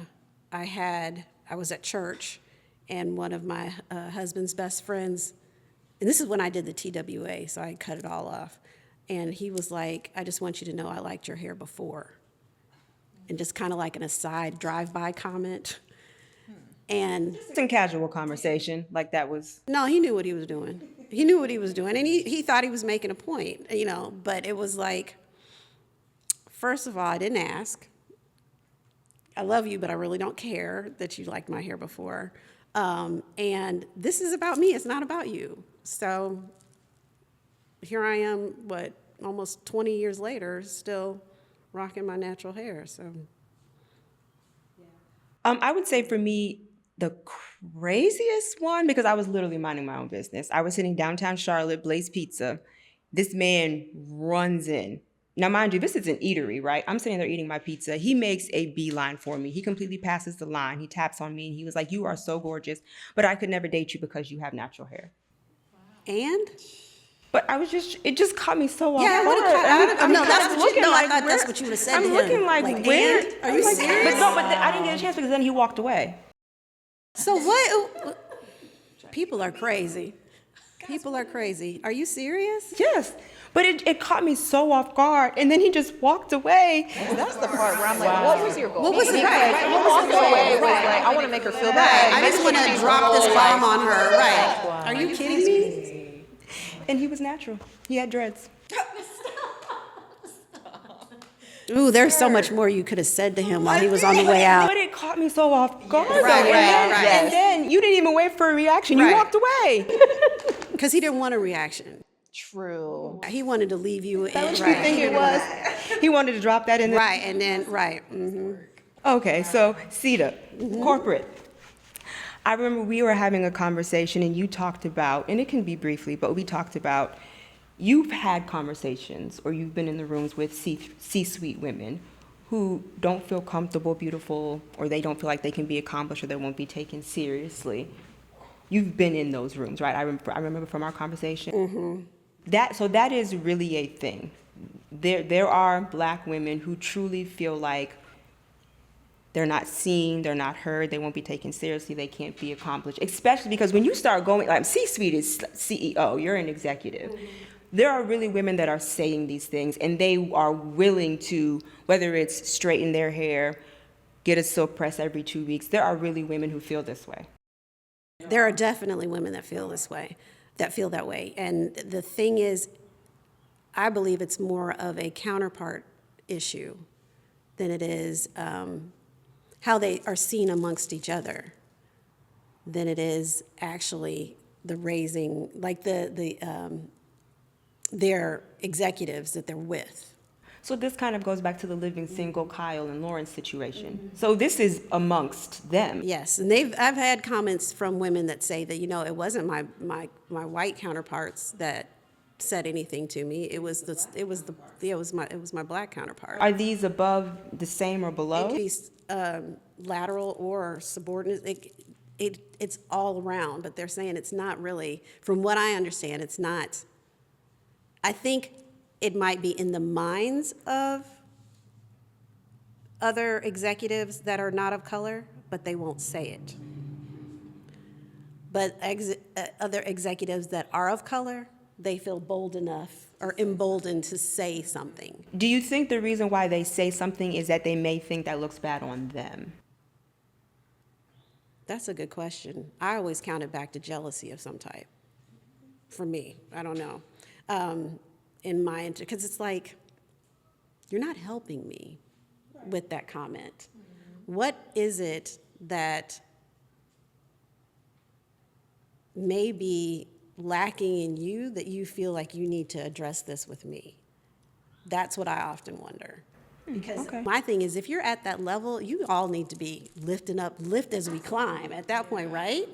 was at church, and one of my husband's best friends, and this is when I did the TWA, so I cut it all off. And he was like, I just want you to know I liked your hair before. And just kind of like an aside drive-by comment. And It's in casual conversation, like that was. no, he knew what he was doing. He knew what he was doing, and he thought he was making a point, but it was like, first of all, I didn't ask. I love you, but I really don't care that you liked my hair before. And this is about me, it's not about you. So here I am, almost 20 years later, still rocking my natural hair, so. I would say for me, the craziest one, because I was literally minding my own business. I was sitting downtown Charlotte, Blaze Pizza. This man runs in. Now, mind you, this is an eatery, right? I'm sitting there eating my pizza. He makes a beeline for me. He completely passes the line. He taps on me, and he was like, you are so gorgeous, but I could never date you because you have natural hair. And? But it just caught me so off Yeah, I thought that's what you would have said to him. I'm looking like where? Are you serious? But I didn't get a chance because then he walked away. So what? People are crazy. People are crazy. Are you serious? Yes. But it caught me so off guard, and then he just walked away. That's the part where I'm like, what was your goal? What was the He walked away was like, I want to make her feel bad. I just want to drop this bomb on her. Right. Are you kidding me? And he was natural. He had dreads. Ooh, there's so much more you could have said to him while he was on the way out. But it caught me so off guard. Right, though. right. And then you didn't even wait for a reaction. You Right. walked away. Because he didn't want a reaction. True. He wanted to leave you in. What you think it was? He wanted to drop that in there. Right, and then, right. Okay, so Sita, corporate. I remember we were having a conversation and you talked about, and it can be briefly, but we talked about you've had conversations or you've been in the rooms with C-suite women who don't feel comfortable, beautiful, or they don't feel like they can be accomplished or they won't be taken seriously. You've been in those rooms, right? I remember from our conversation. That is really a thing. There are Black women who truly feel like they're not seen, they're not heard, they won't be taken seriously, they can't be accomplished. Especially because when you start going, like C-suite is CEO, you're an executive. There are really women that are saying these things and they are willing to, whether it's straighten their hair, get a silk press every 2 weeks, there are really women who feel this way. There are definitely women that feel this way, that feel that way. And the thing is, I believe it's more of a counterpart issue than it is how they are seen amongst each other, than it is actually the raising, like their executives that they're with. So this kind of goes back to the living single Kyle and Lauren's situation. So this is amongst them. Yes, and I've had comments from women that say that, it wasn't my white counterparts that said anything to me. It was my Black counterpart. Are these above, the same, or below? It could be lateral or subordinate. It's all around, but they're saying it's not really, from what I understand, it's not. I think it might be in the minds of other executives that are not of color, but they won't say it. But other executives that are of color, they feel bold enough or emboldened to say something. Do you think the reason why they say something is that they may think that looks bad on them? That's a good question. I always count it back to jealousy of some type. For me, I don't know. Because it's like, you're not helping me with that comment. What is it that may be lacking in you that you feel like you need to address this with me? That's what I often wonder. Because my thing is, if you're at that level, you all need to be lift as we climb at that point, right?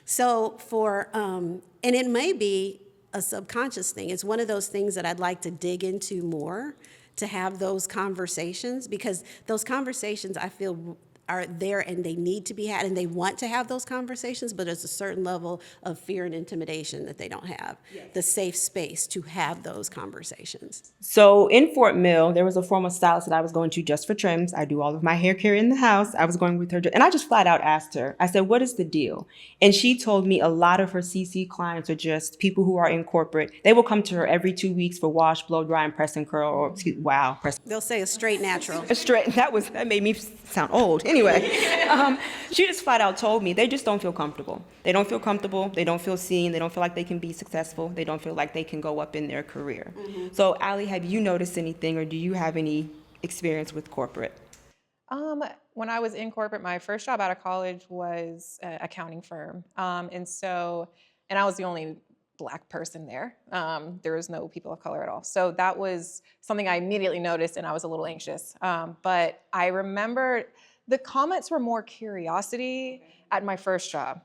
So and it may be a subconscious thing. It's one of those things that I'd like to dig into more, to have those conversations, because those conversations I feel are there and they need to be had and they want to have those conversations, but there's a certain level of fear and intimidation that they don't have, the safe space to have those conversations. So in Fort Mill, there was a former stylist that I was going to just for trims. I do all of my hair care in the house. I was going with her, and I just flat out asked her, I said, what is the deal? And she told me a lot of her CC clients are just people who are in corporate. They will come to her every 2 weeks for wash, blow dry, and press and curl, or press. They'll say a straight natural. A straight, that made me sound old. Anyway, she just flat out told me they just don't feel comfortable. They don't feel comfortable. They don't feel seen. They don't feel like they can be successful. They don't feel like they can go up in their career. So, Allie, have you noticed anything, or do you have any experience with corporate? When I was in corporate, my first job out of college was an accounting firm. And I was the only Black person there. There was no people of color at all. So that was something I immediately noticed, and I was a little anxious. But I remember the comments were more curiosity at my first job,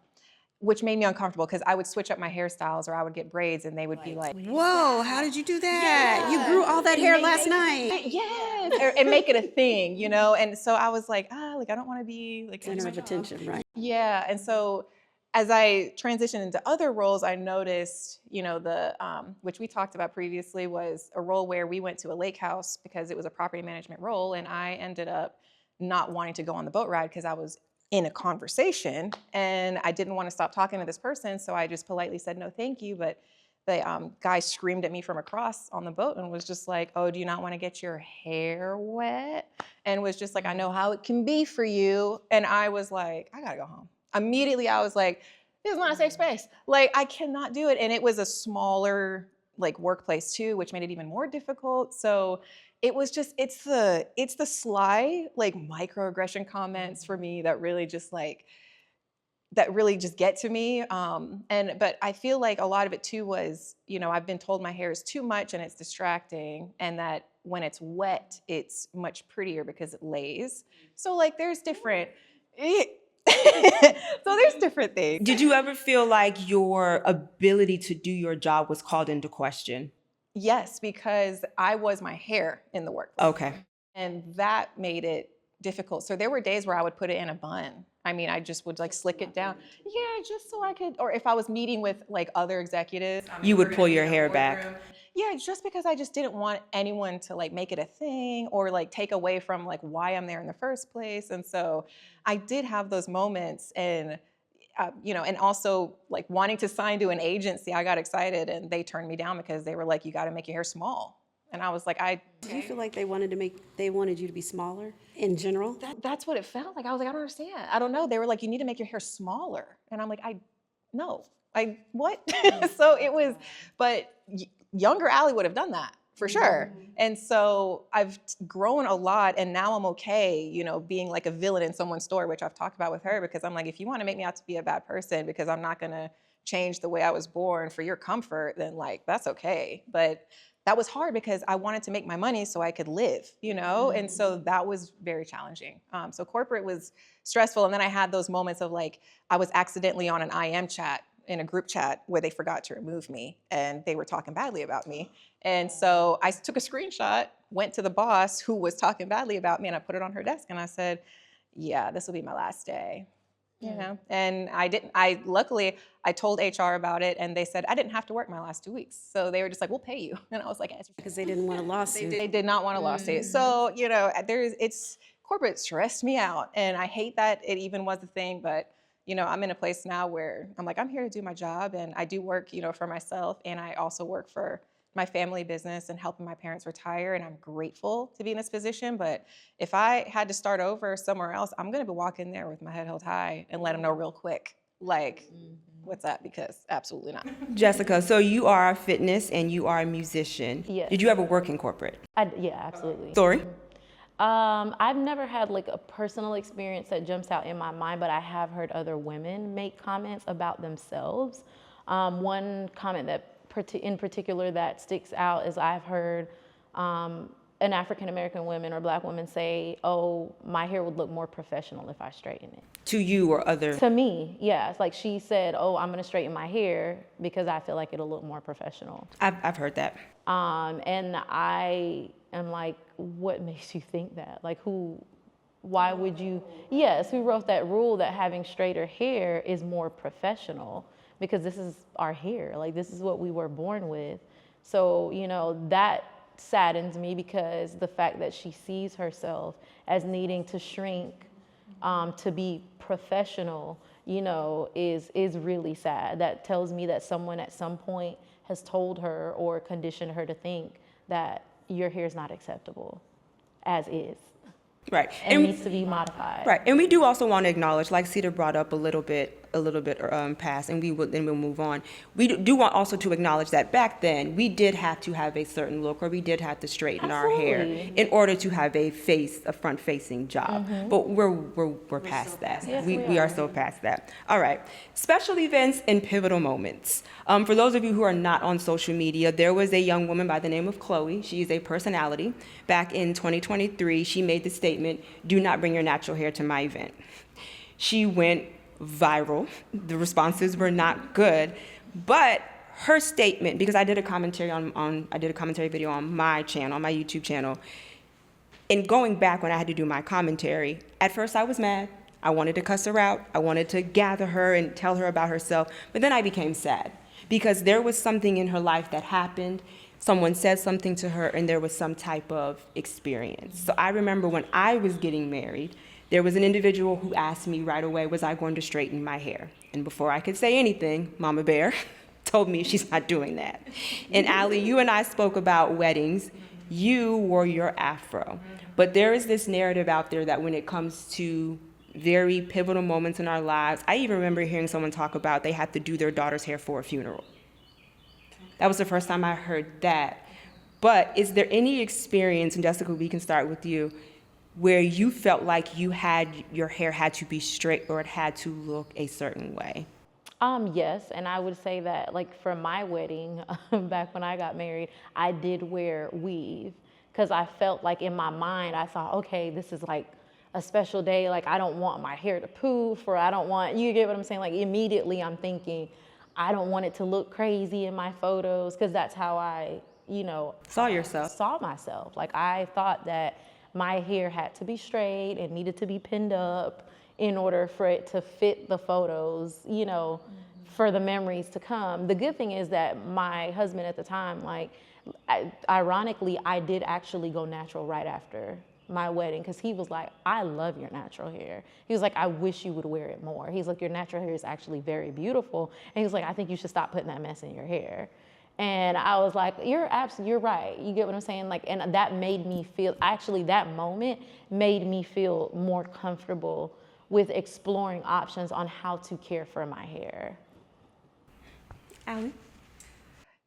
which made me uncomfortable because I would switch up my hairstyles or I would get braids and they would be like, whoa, how did you do that? You grew all that hair last night. Yes, and make it a thing, And so I was like, I don't want to be like Center of attention, right? Yeah, and so as I transitioned into other roles, I noticed, which we talked about previously, was a role where we went to a lake house because it was a property management role, and I ended up not wanting to go on the boat ride because I was in a conversation and I didn't want to stop talking to this person, so I just politely said no thank you, but the guy screamed at me from across on the boat and was just like, oh, do you not want to get your hair wet? And was just like, I know how it can be for you. And I was like, I gotta go home. Immediately I was like, this is not a safe space. Like, I cannot do it. And it was a smaller workplace too, which made it even more difficult. So it was just, it's the sly, like microaggression comments for me that really just get to me. But I feel like a lot of it too was, I've been told my hair is too much and it's distracting, and that when it's wet, it's much prettier because it lays. So like there's different, so there's different things. Did you ever feel like your ability to do your job was called into question? Yes, because I was my hair in the workplace. Okay. And that made it difficult. So there were days where I would put it in a bun. I mean, I just would like slick it down. Yeah, just so I could, or if I was meeting with like other executives. You would pull your hair back. Yeah, just because I just didn't want anyone to like make it a thing or like take away from like why I'm there in the first place. And so I did have those moments, and and also like wanting to sign to an agency, I got excited and they turned me down because they were like, you got to make your hair small. And I was like, Do you feel like they wanted you to be smaller in general? That's what it felt like. I was like, I don't understand. I don't know. They were like, you need to make your hair smaller. And I'm like, what? So it was, but younger Allie would have done that for sure. And so I've grown a lot, and now I'm okay, being like a villain in someone's story, which I've talked about with her, because I'm like, if you want to make me out to be a bad person because I'm not going to change the way I was born for your comfort, then like, that's okay. But that was hard because I wanted to make my money so I could live, and so that was very challenging. So corporate was stressful. And then I had those moments of like, I was accidentally on an IM chat in a group chat where they forgot to remove me and they were talking badly about me. And so I took a screenshot, went to the boss who was talking badly about me, and I put it on her desk and I said, yeah, this will be my last day. And luckily I told HR about it, and they said I didn't have to work my last 2 weeks. So they were just like, we'll pay you. And I was like, Because they didn't want a lawsuit. They did not want a lawsuit. So, corporate stressed me out, and I hate that it even was a thing, but I'm in a place now where I'm like, I'm here to do my job, and I do work, for myself, and I also work for my family business and helping my parents retire, and I'm grateful to be in this position. But if I had to start over somewhere else, I'm gonna be walking there with my head held high and let them know real quick, like, what's that? Because absolutely not. Jessica, so you are a fitness and you are a musician. Yes. Did you ever work in corporate? Yeah, absolutely. Story? I've never had like a personal experience that jumps out in my mind, but I have heard other women make comments about themselves. One comment that in particular that sticks out is I've heard an African-American woman or Black woman say, oh, my hair would look more professional if I straighten it. To you or other? To me, yeah. It's like she said, oh, I'm gonna straighten my hair because I feel like it'll look more professional. I've heard that. And I am like, what makes you think that? Like why would you, yes, who wrote that rule that having straighter hair is more professional? Because this is our hair, like this is what we were born with. So, that saddens me because the fact that she sees herself as needing to shrink to be professional, is really sad. That tells me that someone at some point has told her or conditioned her to think that your hair is not acceptable as is. Right. And needs to be modified. Right. And we do also want to acknowledge, like Cedar brought up a little bit past, and then we'll move on. We do want also to acknowledge that back then we did have to have a certain look, or we did have to straighten our hair in order to have a front-facing job. But we're past that. Yes, we are so past that. All right. Special events and pivotal moments. For those of you who are not on social media, there was a young woman by the name of Chloe. She is a personality. Back in 2023, she made the statement, "Do not bring your natural hair to my event." She went viral. The responses were not good, but her statement, because I did a commentary video on my channel, on my YouTube channel, and going back when I had to do my commentary, at first I was mad. I wanted to cuss her out. I wanted to gather her and tell her about herself, but then I became sad because there was something in her life that happened. Someone said something to her, and there was some type of experience. So I remember when I was getting married, there was an individual who asked me right away, was I going to straighten my hair? And before I could say anything, Mama Bear told me she's not doing that. And Allie, you and I spoke about weddings. You wore your afro. But there is this narrative out there that when it comes to very pivotal moments in our lives, I even remember hearing someone talk about they had to do their daughter's hair for a funeral. That was the first time I heard that. But is there any experience, and Jessica, we can start with you, where you felt like your hair had to be straight or it had to look a certain way? Yes, and I would say that like for my wedding, back when I got married, I did wear weave because I felt like in my mind, I thought, okay, this is like a special day. Like I don't want my hair to poof, or I don't want, you get what I'm saying? Like immediately I'm thinking, I don't want it to look crazy in my photos because that's how I, Saw myself. Like I thought that my hair had to be straight and needed to be pinned up in order for it to fit the photos, for the memories to come. The good thing is that my husband at the time, like, ironically, I did actually go natural right after my wedding because he was like, I love your natural hair. He was like, I wish you would wear it more. He's like, your natural hair is actually very beautiful. And he was like, I think you should stop putting that mess in your hair. And I was like, you're right. You get what I'm saying? Like, and that made me feel, actually that moment made me feel more comfortable with exploring options on how to care for my hair. Allie?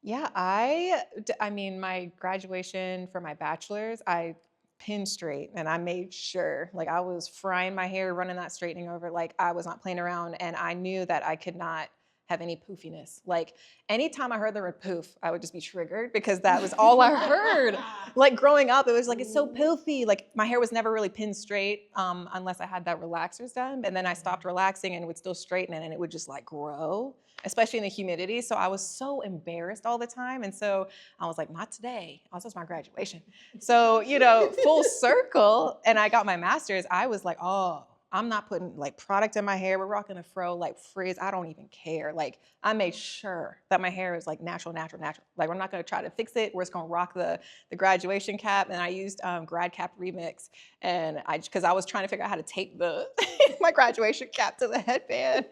Yeah, I mean, my graduation for my bachelor's, I pinned straight and I made sure, like I was frying my hair, running that straightening over, like I was not playing around, and I knew that I could not have any poofiness. Like anytime I heard the word poof, I would just be triggered because that was all I heard. Like growing up, it was like, it's so poofy. Like my hair was never really pinned straight unless I had that relaxers done. And then I stopped relaxing and it would still straighten it and it would just like grow, especially in the humidity. So I was so embarrassed all the time. And so I was like, not today. Also, it's my graduation. So, full circle. And I got my master's. I was like, oh, I'm not putting like product in my hair. We're rocking a fro, like frizz. I don't even care. Like I made sure that my hair is like natural. Like I'm not gonna try to fix it. We're just gonna rock the graduation cap. And I used grad cap remix, and because I was trying to figure out how to tape the my graduation cap to the headband,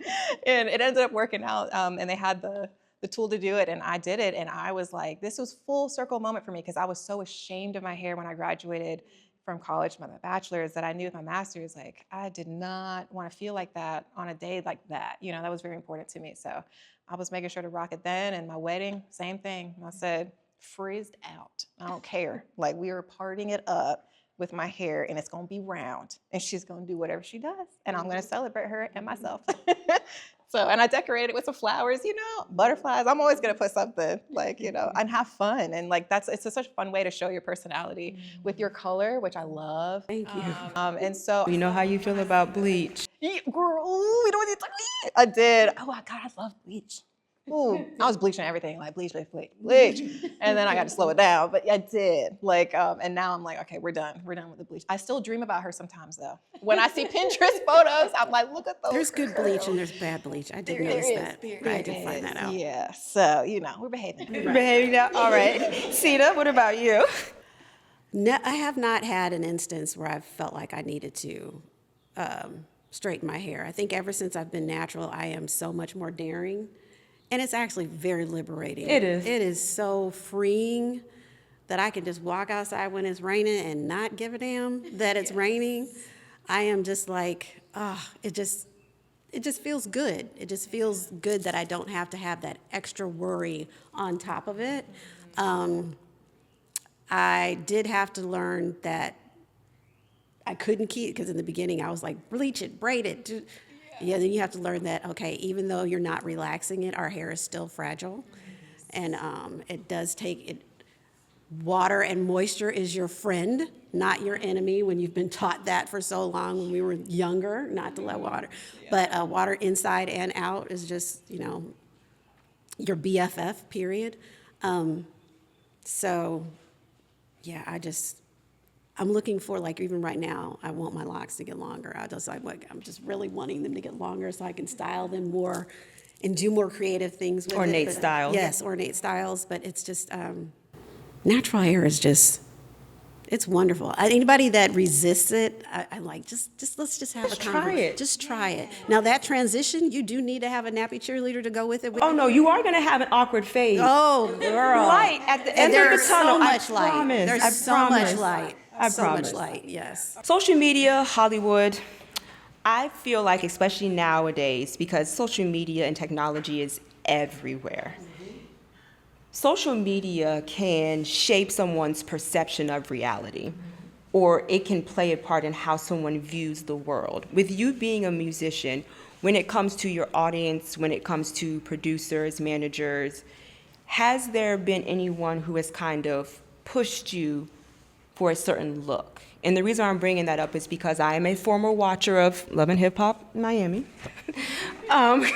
and it ended up working out. And they had the tool to do it, and I did it. And I was like, this was full circle moment for me because I was so ashamed of my hair when I graduated from college, my bachelor's, that I knew with my master's, like I did not want to feel like that on a day like that. That was very important to me. So I was making sure to rock it then. And my wedding, same thing. I said, frizzed out. I don't care. Like we were partying it up with my hair, and it's going to be round, and she's going to do whatever she does. And I'm going to celebrate her and myself. And I decorated it with some flowers, butterflies. I'm always going to put something like, and have fun. And like, it's such a fun way to show your personality with your color, which I love. Thank you. And so. You know how you feel about bleach. Girl, ooh, we don't need to talk about it. I did. Oh my God, I love bleach. Ooh, I was bleaching everything, like bleach. And then I got to slow it down, but I did. Like, and now I'm like, okay, we're done. We're done with the bleach. I still dream about her sometimes though. When I see Pinterest photos, I'm like, look at those. There's good bleach and there's bad bleach. I did notice that. I did find that out. Yeah, so, we're behaving. You're behaving now? All right. Sita, what about you? No, I have not had an instance where I felt like I needed to straighten my hair. I think ever since I've been natural, I am so much more daring. And it's actually very liberating. It is. It is so freeing that I can just walk outside when it's raining and not give a damn that it's raining. I am just like, it just feels good. It just feels good that I don't have to have that extra worry on top of it. I did have to learn that I couldn't keep, because in the beginning I was like, bleach it, braid it. Yeah, then you have to learn that, okay, even though you're not relaxing it, our hair is still fragile. And it does take it. Water and moisture is your friend, not your enemy, when you've been taught that for so long when we were younger, not to let water. But water inside and out is just, your BFF, period. So, yeah, I'm looking for, like, even right now, I want my locks to get longer. I'm just really wanting them to get longer so I can style them more and do more creative things with Ornate it. styles. Yes, ornate styles. But it's just, natural hair is just, it's wonderful. Anybody that resists it, I like, let's just have a conversation. Try it. Just try it. Now, that transition, you do need to have a nappy cheerleader to go with it. Oh, no, you are going to have an awkward phase. Oh, girl. Light at the end of the There's tunnel. so much I light. promise. There's I so promise. much light. I so promise. much light, yes. Social media, Hollywood, I feel like, especially nowadays, because social media and technology is everywhere. social media can shape someone's perception of reality, or it can play a part in how someone views the world. With you being a musician, when it comes to your audience, when it comes to producers, managers, has there been anyone who has kind of pushed you for a certain look? And the reason I'm bringing that up is because I am a former watcher of Love and Hip Hop Miami. um,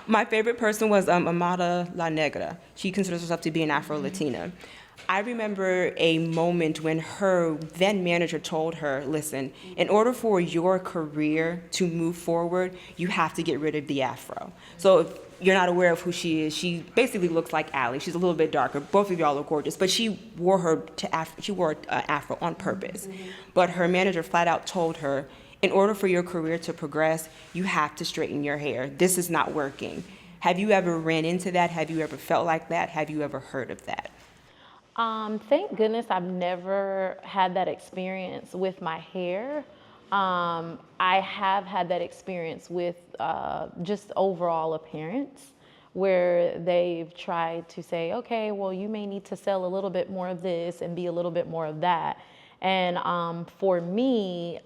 my favorite person was Amada La Negra. She considers herself to be an Afro-Latina. I remember a moment when her then manager told her, listen, in order for your career to move forward, you have to get rid of the afro. So if you're not aware of who she is, she basically looks like Allie. She's a little bit darker. Both of y'all are gorgeous, but she wore afro on purpose. But her manager flat out told her, in order for your career to progress, you have to straighten your hair. This is not working. Have you ever ran into that? Have you ever felt like that? Have you ever heard of that? Thank goodness I've never had that experience with my hair. I have had that experience with just overall appearance, where they've tried to say, okay, well, you may need to sell a little bit more of this and be a little bit more of that. And for me,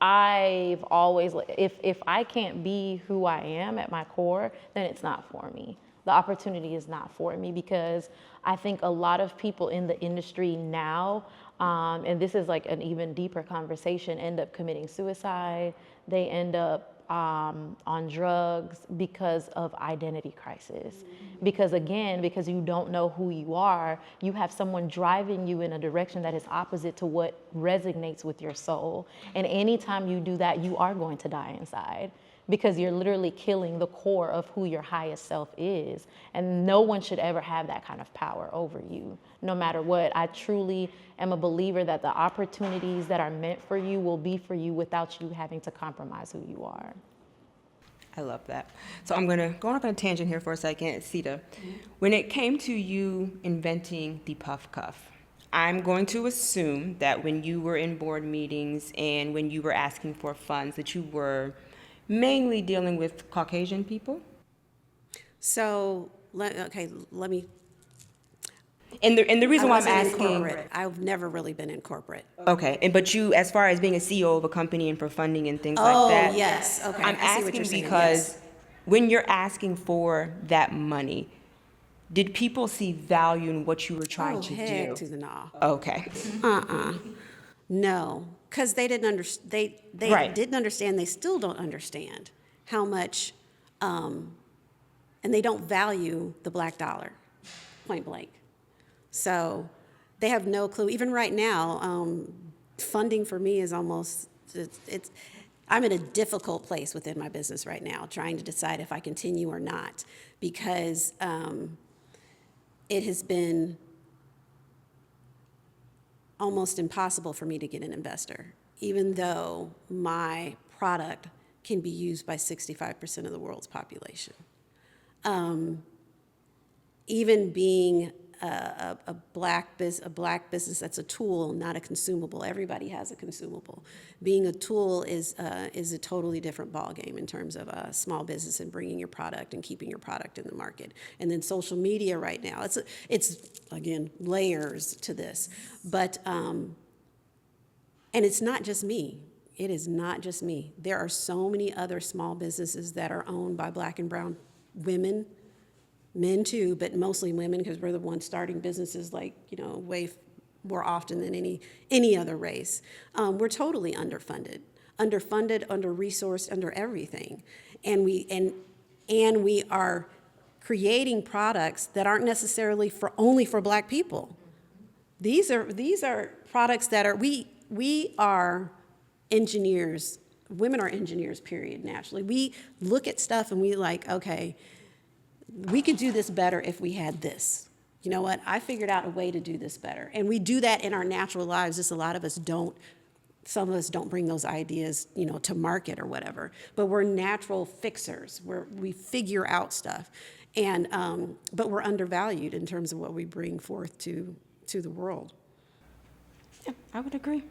I've always, if I can't be who I am at my core, then it's not for me. The opportunity is not for me, because I think a lot of people in the industry now, and this is like an even deeper conversation, end up committing suicide. They end up on drugs because of identity crisis. Because again, because you don't know who you are, you have someone driving you in a direction that is opposite to what resonates with your soul. And anytime you do that, you are going to die inside, because you're literally killing the core of who your highest self is. And no one should ever have that kind of power over you, no matter what. I truly am a believer that the opportunities that are meant for you will be for you without you having to compromise who you are. I love that. So I'm going to go off on a tangent here for a second. Sita, when it came to you inventing the puff cuff, I'm going to assume that when you were in board meetings and when you were asking for funds, that you were mainly dealing with Caucasian people? So, let me. And the reason why I'm wasn't in asking, corporate. I've never really been in corporate. okay, but you, as far as being a CEO of a company and for funding and things Oh, like that, yes. Okay. I'm I see what asking you're saying. because Yes. when you're asking for that money, did people see value in what you were trying to heck do? to the nah. Okay. No, because they didn't understand. They Right. didn't understand. They still don't understand how much, and they don't value the black dollar, point blank. So they have no clue. Even right now, funding for me is almost it's. I'm in a difficult place within my business right now, trying to decide if I continue or not, because it has been almost impossible for me to get an investor, even though my product can be used by 65% of the world's population. Even being a black business that's a tool, not a consumable. Everybody has a consumable. Being a tool is a totally different ballgame in terms of a small business and bringing your product and keeping your product in the market. And then social media right now, it's again layers to this, but and it's not just me. It is not just me. There are so many other small businesses that are owned by black and brown women. Men too, but mostly women, because we're the ones starting businesses like, way more often than any other race. We're totally underfunded, under-resourced, under everything. And we are creating products that aren't necessarily only for black people. These are products that are, we are engineers. Women are engineers, period, naturally. We look at stuff and we like, okay, we could do this better if we had this. You know what? I figured out a way to do this better. And we do that in our natural lives. Just a lot of us don't. Some of us don't bring those ideas, to market or whatever. But we're natural fixers. We figure out stuff. And but we're undervalued in terms of what we bring forth to the world. Yeah, I would agree.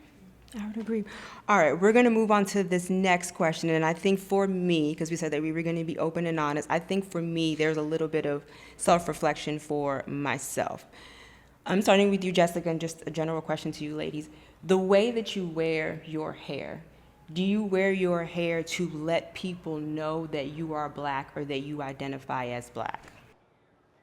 I would agree. All right, we're going to move on to this next question. And I think for me, because we said that we were going to be open and honest, I think for me, there's a little bit of self reflection for myself. I'm starting with you, Jessica, and just a general question to you, ladies. The way that you wear your hair, do you wear your hair to let people know that you are Black or that you identify as Black?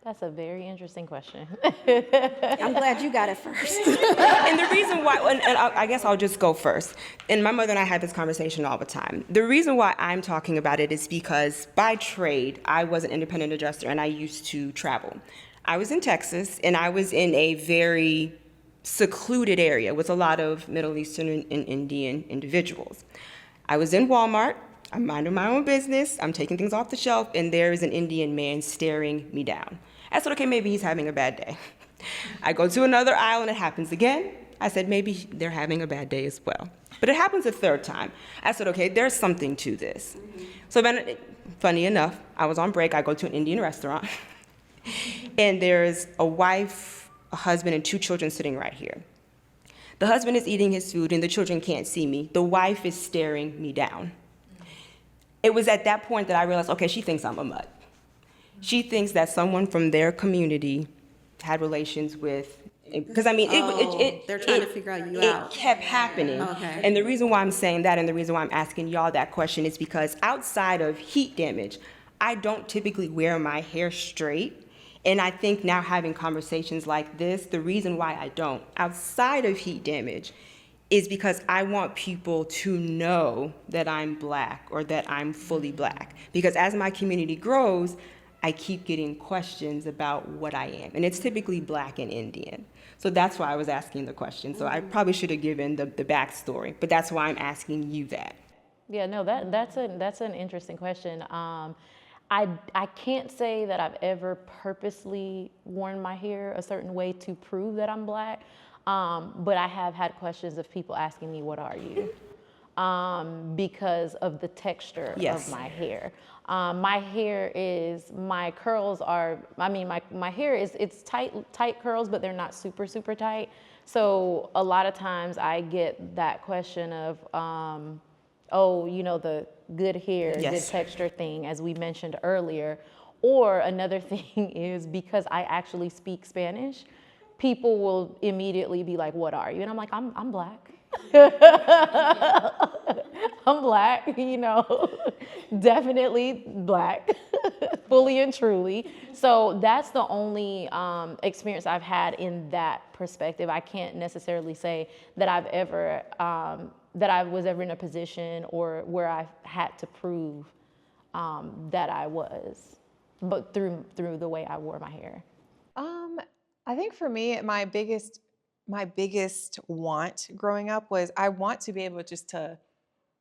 That's a very interesting question. I'm glad you got it first. And the reason why, and I guess I'll just go first. And my mother and I had this conversation all the time. The reason why I'm talking about it is because by trade, I was an independent adjuster and I used to travel. I was in Texas and I was in a very secluded area with a lot of Middle Eastern and Indian individuals. I was in Walmart. I'm minding my own business. I'm taking things off the shelf, and there is an Indian man staring me down. I said, okay, maybe he's having a bad day. I go to another aisle, and it happens again. I said, maybe they're having a bad day as well. But it happens a third time. I said, okay, there's something to this. So then, funny enough, I was on break. I go to an Indian restaurant, and there's a wife, a husband, and 2 children sitting right here. The husband is eating his food, and the children can't see me. The wife is staring me down. It was at that point that I realized, okay, she thinks I'm a mutt. She thinks that someone from their community had relations with, because I mean, They're trying to figure out you out. It kept happening. Okay. And the reason why I'm saying that and the reason why I'm asking y'all that question is because outside of heat damage, I don't typically wear my hair straight. And I think now having conversations like this, the reason why I don't, outside of heat damage, is because I want people to know that I'm Black or that I'm fully Black. Because as my community grows, I keep getting questions about what I am. And it's typically Black and Indian. So that's why I was asking the question. So I probably should have given the backstory, but that's why I'm asking you that. Yeah, no, that's an interesting question. I can't say that I've ever purposely worn my hair a certain way to prove that I'm Black, but I have had questions of people asking me, "What are you?" Because of the texture Yes. of my hair. My curls are, I mean, my hair is, it's tight curls, but they're not super, super tight. So a lot of times I get that question of, oh, you know, the good hair, Yes. good texture thing, as we mentioned earlier. Or another thing is because I actually speak Spanish, people will immediately be like, "What are you?" And I'm like, I'm Black. I'm Black, you know, definitely Black, fully and truly. So that's the only experience I've had in that perspective. I can't necessarily say that I've ever, that I was ever in a position or where I had to prove that I was, but through the way I wore my hair. I think for me, my biggest want growing up was I want to be able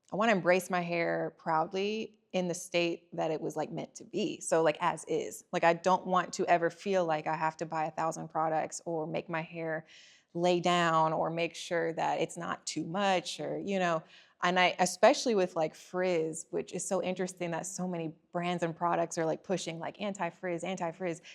I want to embrace my hair proudly in the state that it was like meant to be. So like as is. Like I don't want to ever feel like I have to buy 1,000 products or make my hair lay down or make sure that it's not too much or, you know, and I, especially with like frizz, which is so interesting that so many brands and products are like pushing like anti-frizz,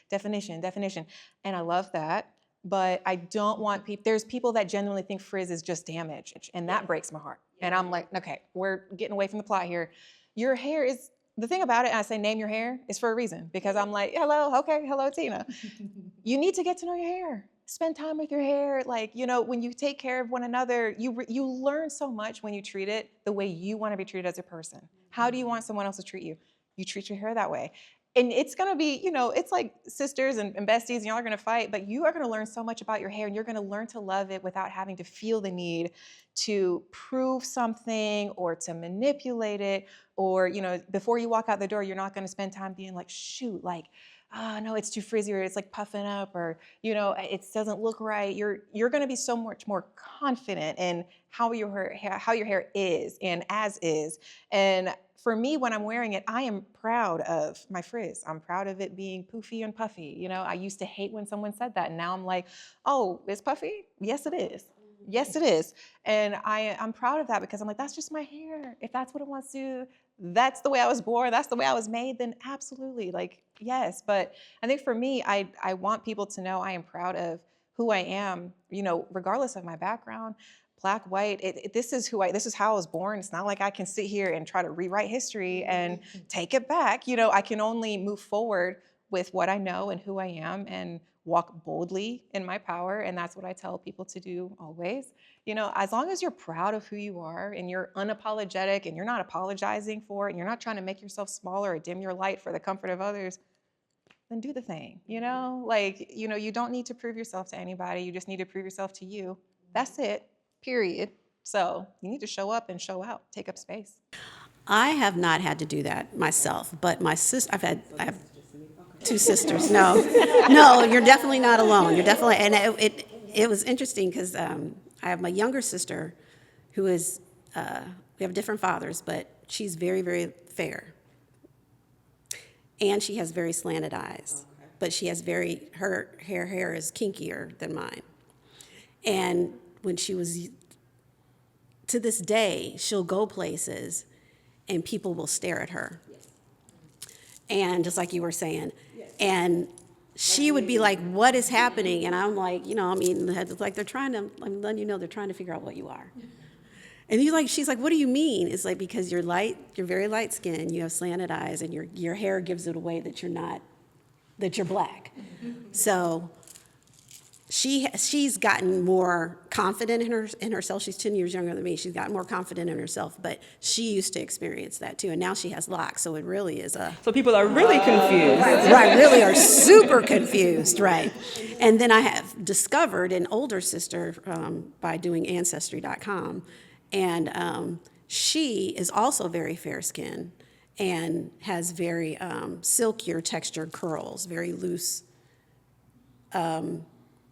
definition. And I love that. But I don't want people, there's people that genuinely think frizz is just damage. And that breaks my heart. And I'm like, okay, we're getting away from the plot here. Your hair is, the thing about it, and I say name your hair, is for a reason. Because I'm like, hello, Tina. You need to get to know your hair. Spend time with your hair. Like, you know, when you take care of one another, you learn so much when you treat it the way you want to be treated as a person. How do you want someone else to treat you? You treat your hair that way. And it's gonna be, you know, it's like sisters and besties, and y'all are gonna fight, but you are gonna learn so much about your hair, and you're gonna learn to love it without having to feel the need to prove something or to manipulate it. Or, you know, before you walk out the door, you're not gonna spend time being like, shoot, like, oh no, it's too frizzy, or it's like puffing up, or, you know, it doesn't look right. You're gonna be so much more confident in how your hair is and as is. And for me, when I'm wearing it, I am proud of my frizz. I'm proud of it being poofy and puffy. You know, I used to hate when someone said that. And now I'm like, oh, it's puffy? Yes, it is. Yes, it is. And I'm proud of that because I'm like, that's just my hair. If that's what it wants to, that's the way I was born, that's the way I was made, then absolutely, like, yes. But I think for me, I want people to know I am proud of who I am, you know, regardless of my background. black, white, this is this is how I was born. It's not like I can sit here and try to rewrite history and take it back. I can only move forward with what I know and who I am and walk boldly in my power. And that's what I tell people to do always. As long as you're proud of who you are and you're unapologetic and you're not apologizing for it and you're not trying to make yourself smaller or dim your light for the comfort of others, then do the thing, you don't need to prove yourself to anybody. You just need to prove yourself to you. That's it, period. So you need to show up and show out, take up space. I have not had to do that myself, but my sister, I have two sisters. No, you're definitely not alone. You're definitely, and it was interesting because I have my younger sister who is, we have different fathers, but she's very, very fair. And she has very slanted eyes, but she has her hair is kinkier than mine. And when she was, to this day, she'll go places and people will stare at her. And just like you were saying, and she would be like, what is happening? And I'm like, it's like they're trying to, I'm letting they're trying to figure out what you are. And she's like, what do you mean? It's like, because you're very light skinned, you have slanted eyes, and your hair gives it away that you're black. So she's gotten more confident in herself. She's 10 years younger than me. She's gotten more confident in herself, but she used to experience that too. And now she has locks, so it really is So people are really confused. Right, really are super confused, right. And then I have discovered an older sister by doing Ancestry.com. And she is also very fair-skinned and has very silkier textured curls, very loose,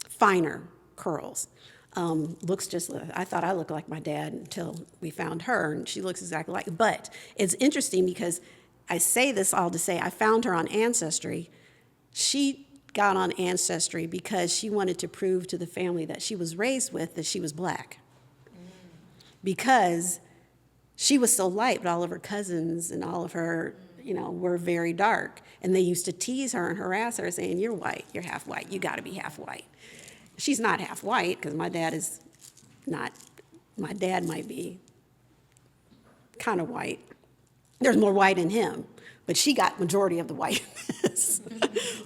finer curls. I thought I looked like my dad until we found her, and she looks exactly like. But it's interesting because I say this all to say I found her on Ancestry. She got on Ancestry because she wanted to prove to the family that she was raised with that she was black. Because she was so light, but all of her cousins and all of her, were very dark. And they used to tease her and harass her, saying, you're white, you're half white, you gotta be half white. She's not half white, because my dad might be kind of white. There's more white in him, but she got majority of the whiteness.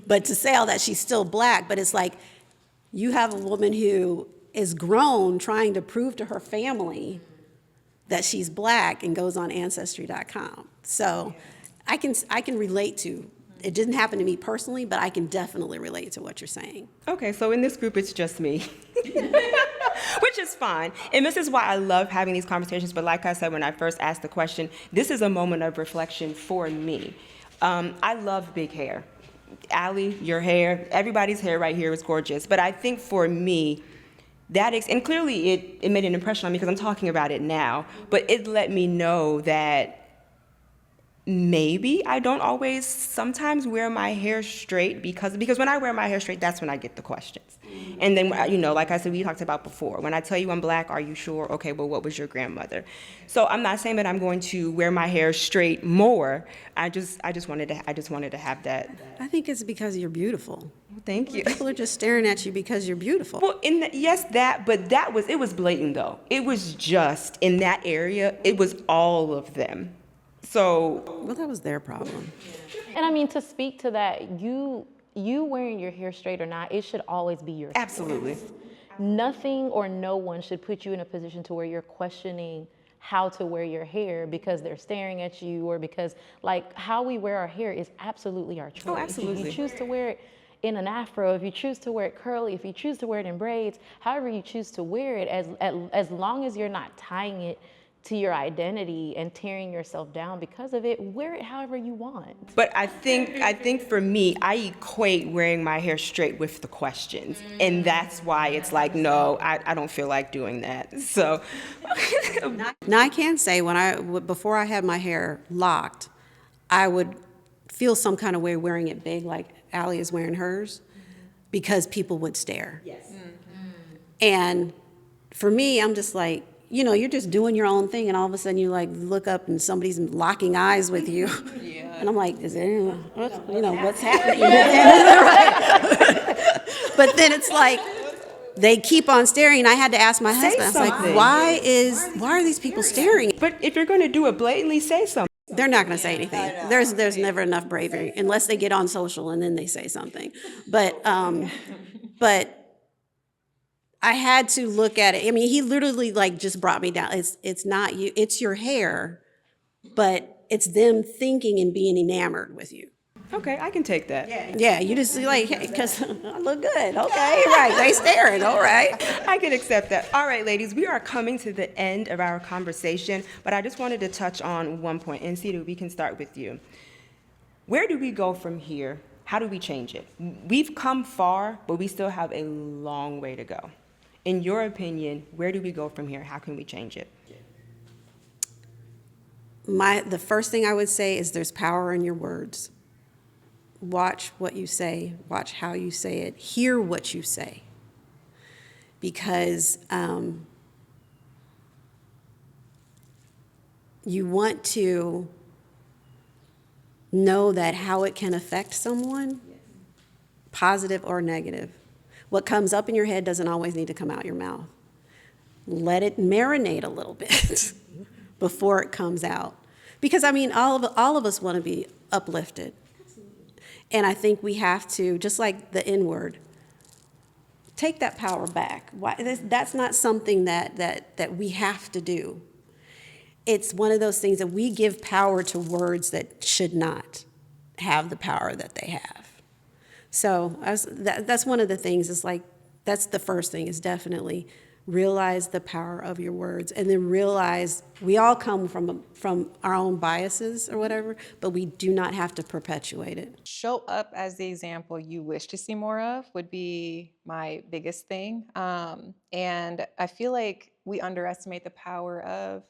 But to say all that, she's still black, but it's like, you have a woman who is grown trying to prove to her family that she's black and goes on Ancestry.com. So I can relate to, it didn't happen to me personally, but I can definitely relate to what you're saying. Okay, so in this group, it's just me, which is fine. And this is why I love having these conversations. But like I said, when I first asked the question, this is a moment of reflection for me. I love big hair. Allie, your hair, everybody's hair right here is gorgeous. But I think for me, and clearly it made an impression on me because I'm talking about it now, but it let me know that maybe I don't always sometimes wear my hair straight because when I wear my hair straight, that's when I get the questions. And then, like I said, we talked about before, when I tell you I'm black, are you sure? Okay, well, what was your grandmother? So I'm not saying that I'm going to wear my hair straight more. I just wanted to have that. I think it's because you're beautiful. Thank you. People are just staring at you because you're beautiful. Well, it was blatant though. It was just in that area, it was all of them. So. Well, that was their problem. And I mean, to speak to that, you wearing your hair straight or not, it should always be your choice. Absolutely. Nothing or no one should put you in a position to where you're questioning how to wear your hair because they're staring at you, or because how we wear our hair is absolutely our choice. Oh, absolutely. If you choose to wear it in an afro, if you choose to wear it curly, if you choose to wear it in braids, however you choose to wear it, as long as you're not tying it to your identity and tearing yourself down because of it, wear it however you want. But I think for me, I equate wearing my hair straight with the questions. And that's why it's like, no, I don't feel like doing that. So. Now I can say before I had my hair locked, I would feel some kind of way wearing it big like Allie is wearing hers because people would stare. Yes. And for me, I'm just like, you're just doing your own thing, and all of a sudden you look up and somebody's locking eyes with you. Yeah. And I'm like, is it, what's happening? But then it's like, they keep on staring. And I had to ask my husband, I was like, something. why are these people staring? But if you're going to do it blatantly, say something. They're not going to say anything. There's never enough bravery unless they get on social and then they say something. But I had to look at it. I mean, he literally like just brought me down. It's not you, it's your hair, but it's them thinking and being enamored with you. Okay, I can take that. Yeah, you just like, hey, because I look good. Okay, right. They staring. All right. I can accept that. All right, ladies, we are coming to the end of our conversation, but I just wanted to touch on one point. And Cedar, we can start with you. Where do we go from here? How do we change it? We've come far, but we still have a long way to go. In your opinion, where do we go from here? How can we change it? The first thing I would say is there's power in your words. Watch what you say, watch how you say it, hear what you say. Because you want to know that how it can affect someone, positive or negative. What comes up in your head doesn't always need to come out your mouth. Let it marinate a little bit before it comes out. Because I mean, all of us want to be uplifted. And I think we have to, just like the N-word, take that power back. That's not something that we have to do. It's one of those things that we give power to words that should not have the power that they have. So that's one of the things, is like, that's the first thing, is definitely realize the power of your words, and then realize we all come from our own biases or whatever, but we do not have to perpetuate it. Show up as the example you wish to see more of would be my biggest thing. And I feel like we underestimate the power of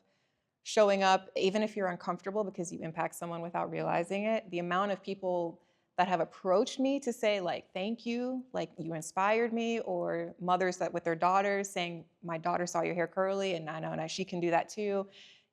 showing up, even if you're uncomfortable because you impact someone without realizing it. The amount of people that have approached me to say, like, thank you, like, you inspired me, or mothers that with their daughters saying, my daughter saw your hair curly and I know now she can do that too.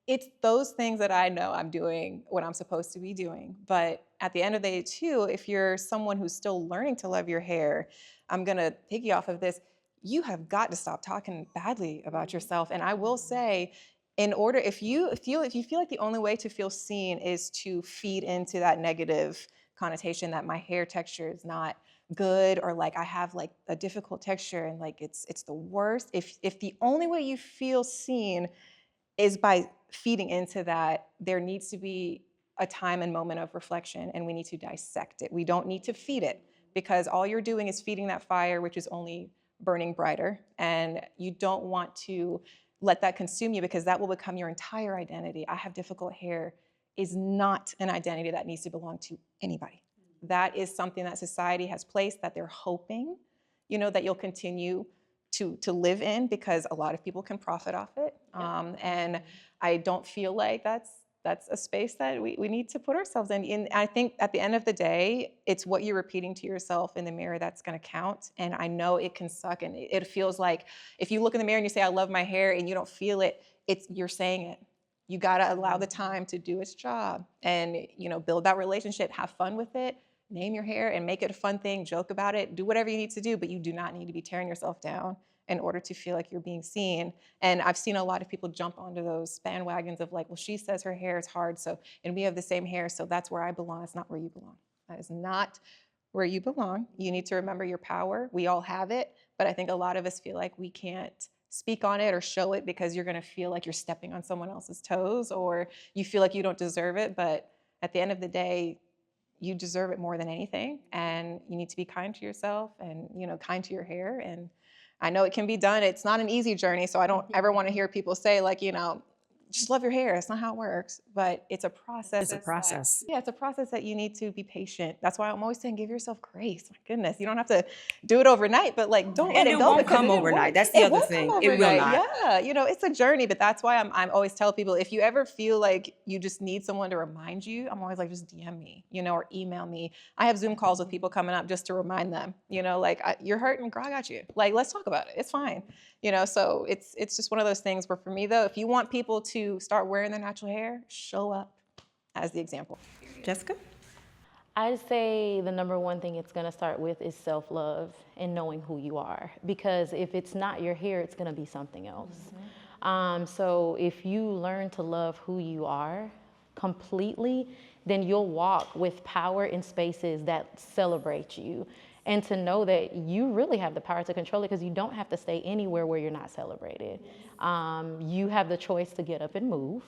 It's those things that I know I'm doing what I'm supposed to be doing. But at the end of the day too, if you're someone who's still learning to love your hair, I'm gonna piggy off of this, you have got to stop talking badly about yourself. And I will say, in order, if you feel like the only way to feel seen is to feed into that negative connotation that my hair texture is not good, or like I have like a difficult texture and like it's the worst. If the only way you feel seen is by feeding into that, there needs to be a time and moment of reflection, and we need to dissect it. We don't need to feed it, because all you're doing is feeding that fire, which is only burning brighter, and you don't want to let that consume you, because that will become your entire identity. I have difficult hair is not an identity that needs to belong to anybody. That is something that society has placed, that they're hoping, that you'll continue to live in, because a lot of people can profit off it. And I don't feel like that's a space that we need to put ourselves in. And I think at the end of the day, it's what you're repeating to yourself in the mirror that's gonna count. And I know it can suck, and it feels like if you look in the mirror and you say, I love my hair, and you don't feel it, you're saying it. You gotta allow the time to do its job, and build that relationship, have fun with it, name your hair and make it a fun thing, joke about it, do whatever you need to do, but you do not need to be tearing yourself down in order to feel like you're being seen. And I've seen a lot of people jump onto those bandwagons of like, well, she says her hair is hard, and we have the same hair, so that's where I belong. It's not where you belong. That is not where you belong. You need to remember your power. We all have it, but I think a lot of us feel like we can't speak on it or show it because you're gonna feel like you're stepping on someone else's toes, or you feel like you don't deserve it. But at the end of the day, you deserve it more than anything, and you need to be kind to yourself and kind to your hair. And I know it can be done. It's not an easy journey, so I don't ever want to hear people say like, just love your hair. It's not how it works, but it's a process. It's a process. Yeah, it's a process that you need to be patient. That's why I'm always saying, give yourself grace. My goodness, you don't have to do it overnight, but like, don't let it go. Won't come overnight. That's the other thing. It will not. Yeah, it's a journey, but that's why I'm always tell people, if you ever feel like you just need someone to remind you, I'm always like, just DM me, or email me. I have Zoom calls with people coming up just to remind them, like, you're hurting, girl, I got you. Like, let's talk about it. It's fine. So it's just one of those things where, for me though, if you want people to start wearing their natural hair, show up as the example. Jessica? I'd say the number one thing it's going to start with is self-love and knowing who you are. Because if it's not your hair, it's going to be something else. So if you learn to love who you are completely, then you'll walk with power in spaces that celebrate you. And to know that you really have the power to control it, because you don't have to stay anywhere where you're not celebrated. You have the choice to get up and move.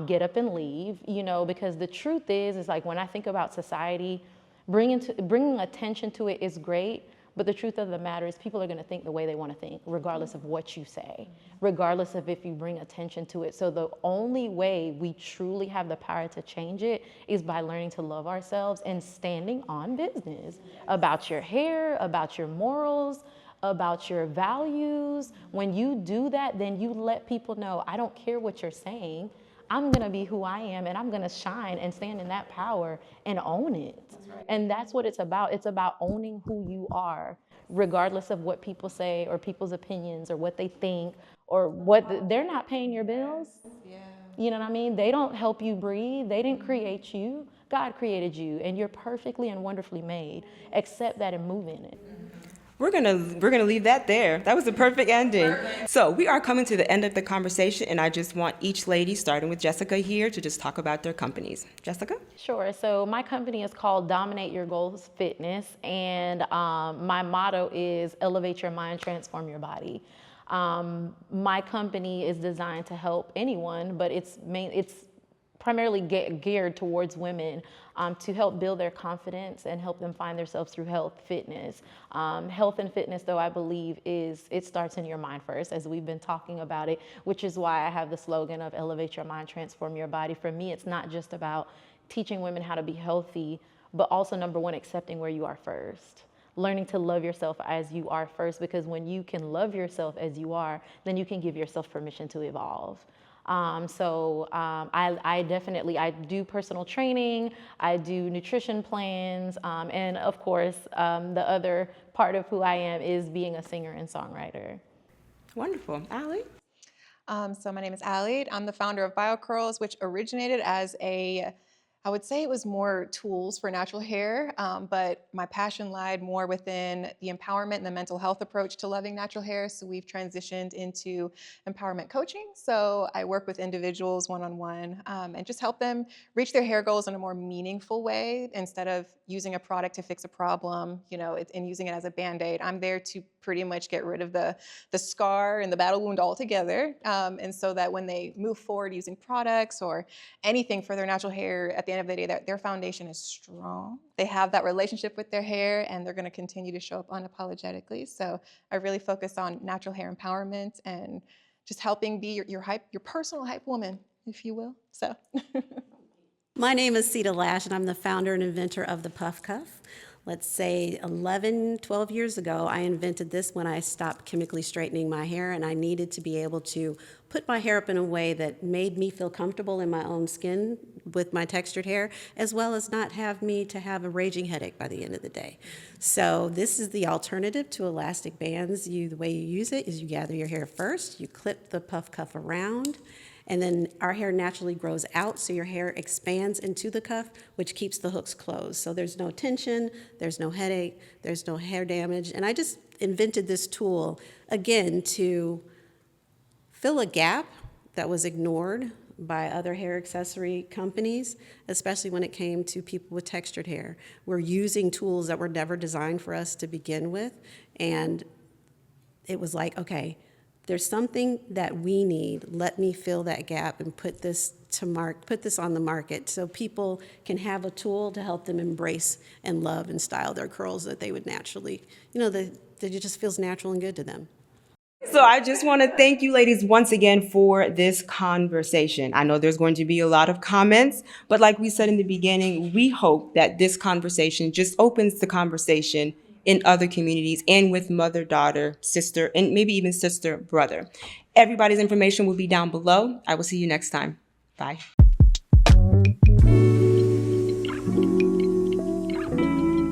Get up and leave, because the truth is like when I think about society, bringing attention to it is great, but the truth of the matter is people are going to think the way they want to think, regardless of what you say, regardless of if you bring attention to it. So the only way we truly have the power to change it is by learning to love ourselves and standing on business about your hair, about your morals, about your values. When you do that, then you let people know, I don't care what you're saying. I'm going to be who I am, and I'm going to shine and stand in that power and own it. And that's what it's about. It's about owning who you are, regardless of what people say or people's opinions or what they think or they're not paying your bills. You know what I mean? They don't help you breathe. They didn't create you. God created you, and you're perfectly and wonderfully made. Accept that and move in it. We're gonna leave that there. That was the perfect ending. So we are coming to the end of the conversation, and I just want each lady, starting with Jessica here, to just talk about their companies. Jessica? Sure. So my company is called Dominate Your Goals Fitness, and my motto is elevate your mind, transform your body. My company is designed to help anyone, but it's primarily geared towards women, to help build their confidence and help them find themselves through health, fitness. Health and fitness, though, I believe it starts in your mind first, as we've been talking about it, which is why I have the slogan of elevate your mind, transform your body. For me, it's not just about teaching women how to be healthy, but also, number one, accepting where you are first. Learning to love yourself as you are first, because when you can love yourself as you are, then you can give yourself permission to evolve. I do personal training, I do nutrition plans, and of course, the other part of who I am is being a singer and songwriter. Wonderful. Allie? So my name is Allie. I'm the founder of BioCurls, which originated as I would say it was more tools for natural hair, but my passion lied more within the empowerment and the mental health approach to loving natural hair. So we've transitioned into empowerment coaching. So I work with individuals one-on-one, and just help them reach their hair goals in a more meaningful way instead of using a product to fix a problem, and using it as a Band-Aid. I'm there to pretty much get rid of the scar and the battle wound altogether. And so that when they move forward using products or anything for their natural hair, at the end of the day, their foundation is strong. They have that relationship with their hair, and they're going to continue to show up unapologetically. So I really focus on natural hair empowerment and just helping be your personal hype woman, if you will. So. My name is Sita Lash, and I'm the founder and inventor of the Puff Cuff. Let's say 11, 12 years ago, I invented this when I stopped chemically straightening my hair, and I needed to be able to put my hair up in a way that made me feel comfortable in my own skin with my textured hair, as well as not have me to have a raging headache by the end of the day. So this is the alternative to elastic bands. The way you use it is you gather your hair first, you clip the Puff Cuff around, and then our hair naturally grows out, so your hair expands into the cuff, which keeps the hooks closed. So there's no tension, there's no headache, there's no hair damage. And I just invented this tool, again, to fill a gap that was ignored by other hair accessory companies, especially when it came to people with textured hair. We're using tools that were never designed for us to begin with, and it was like, okay, there's something that we need. Let me fill that gap and put this on the market so people can have a tool to help them embrace and love and style their curls that they would naturally, that it just feels natural and good to them. So I just want to thank you ladies once again for this conversation. I know there's going to be a lot of comments, but like we said in the beginning, we hope that this conversation just opens the conversation in other communities and with mother, daughter, sister, and maybe even sister, brother. Everybody's information will be down below. I will see you next time. Bye.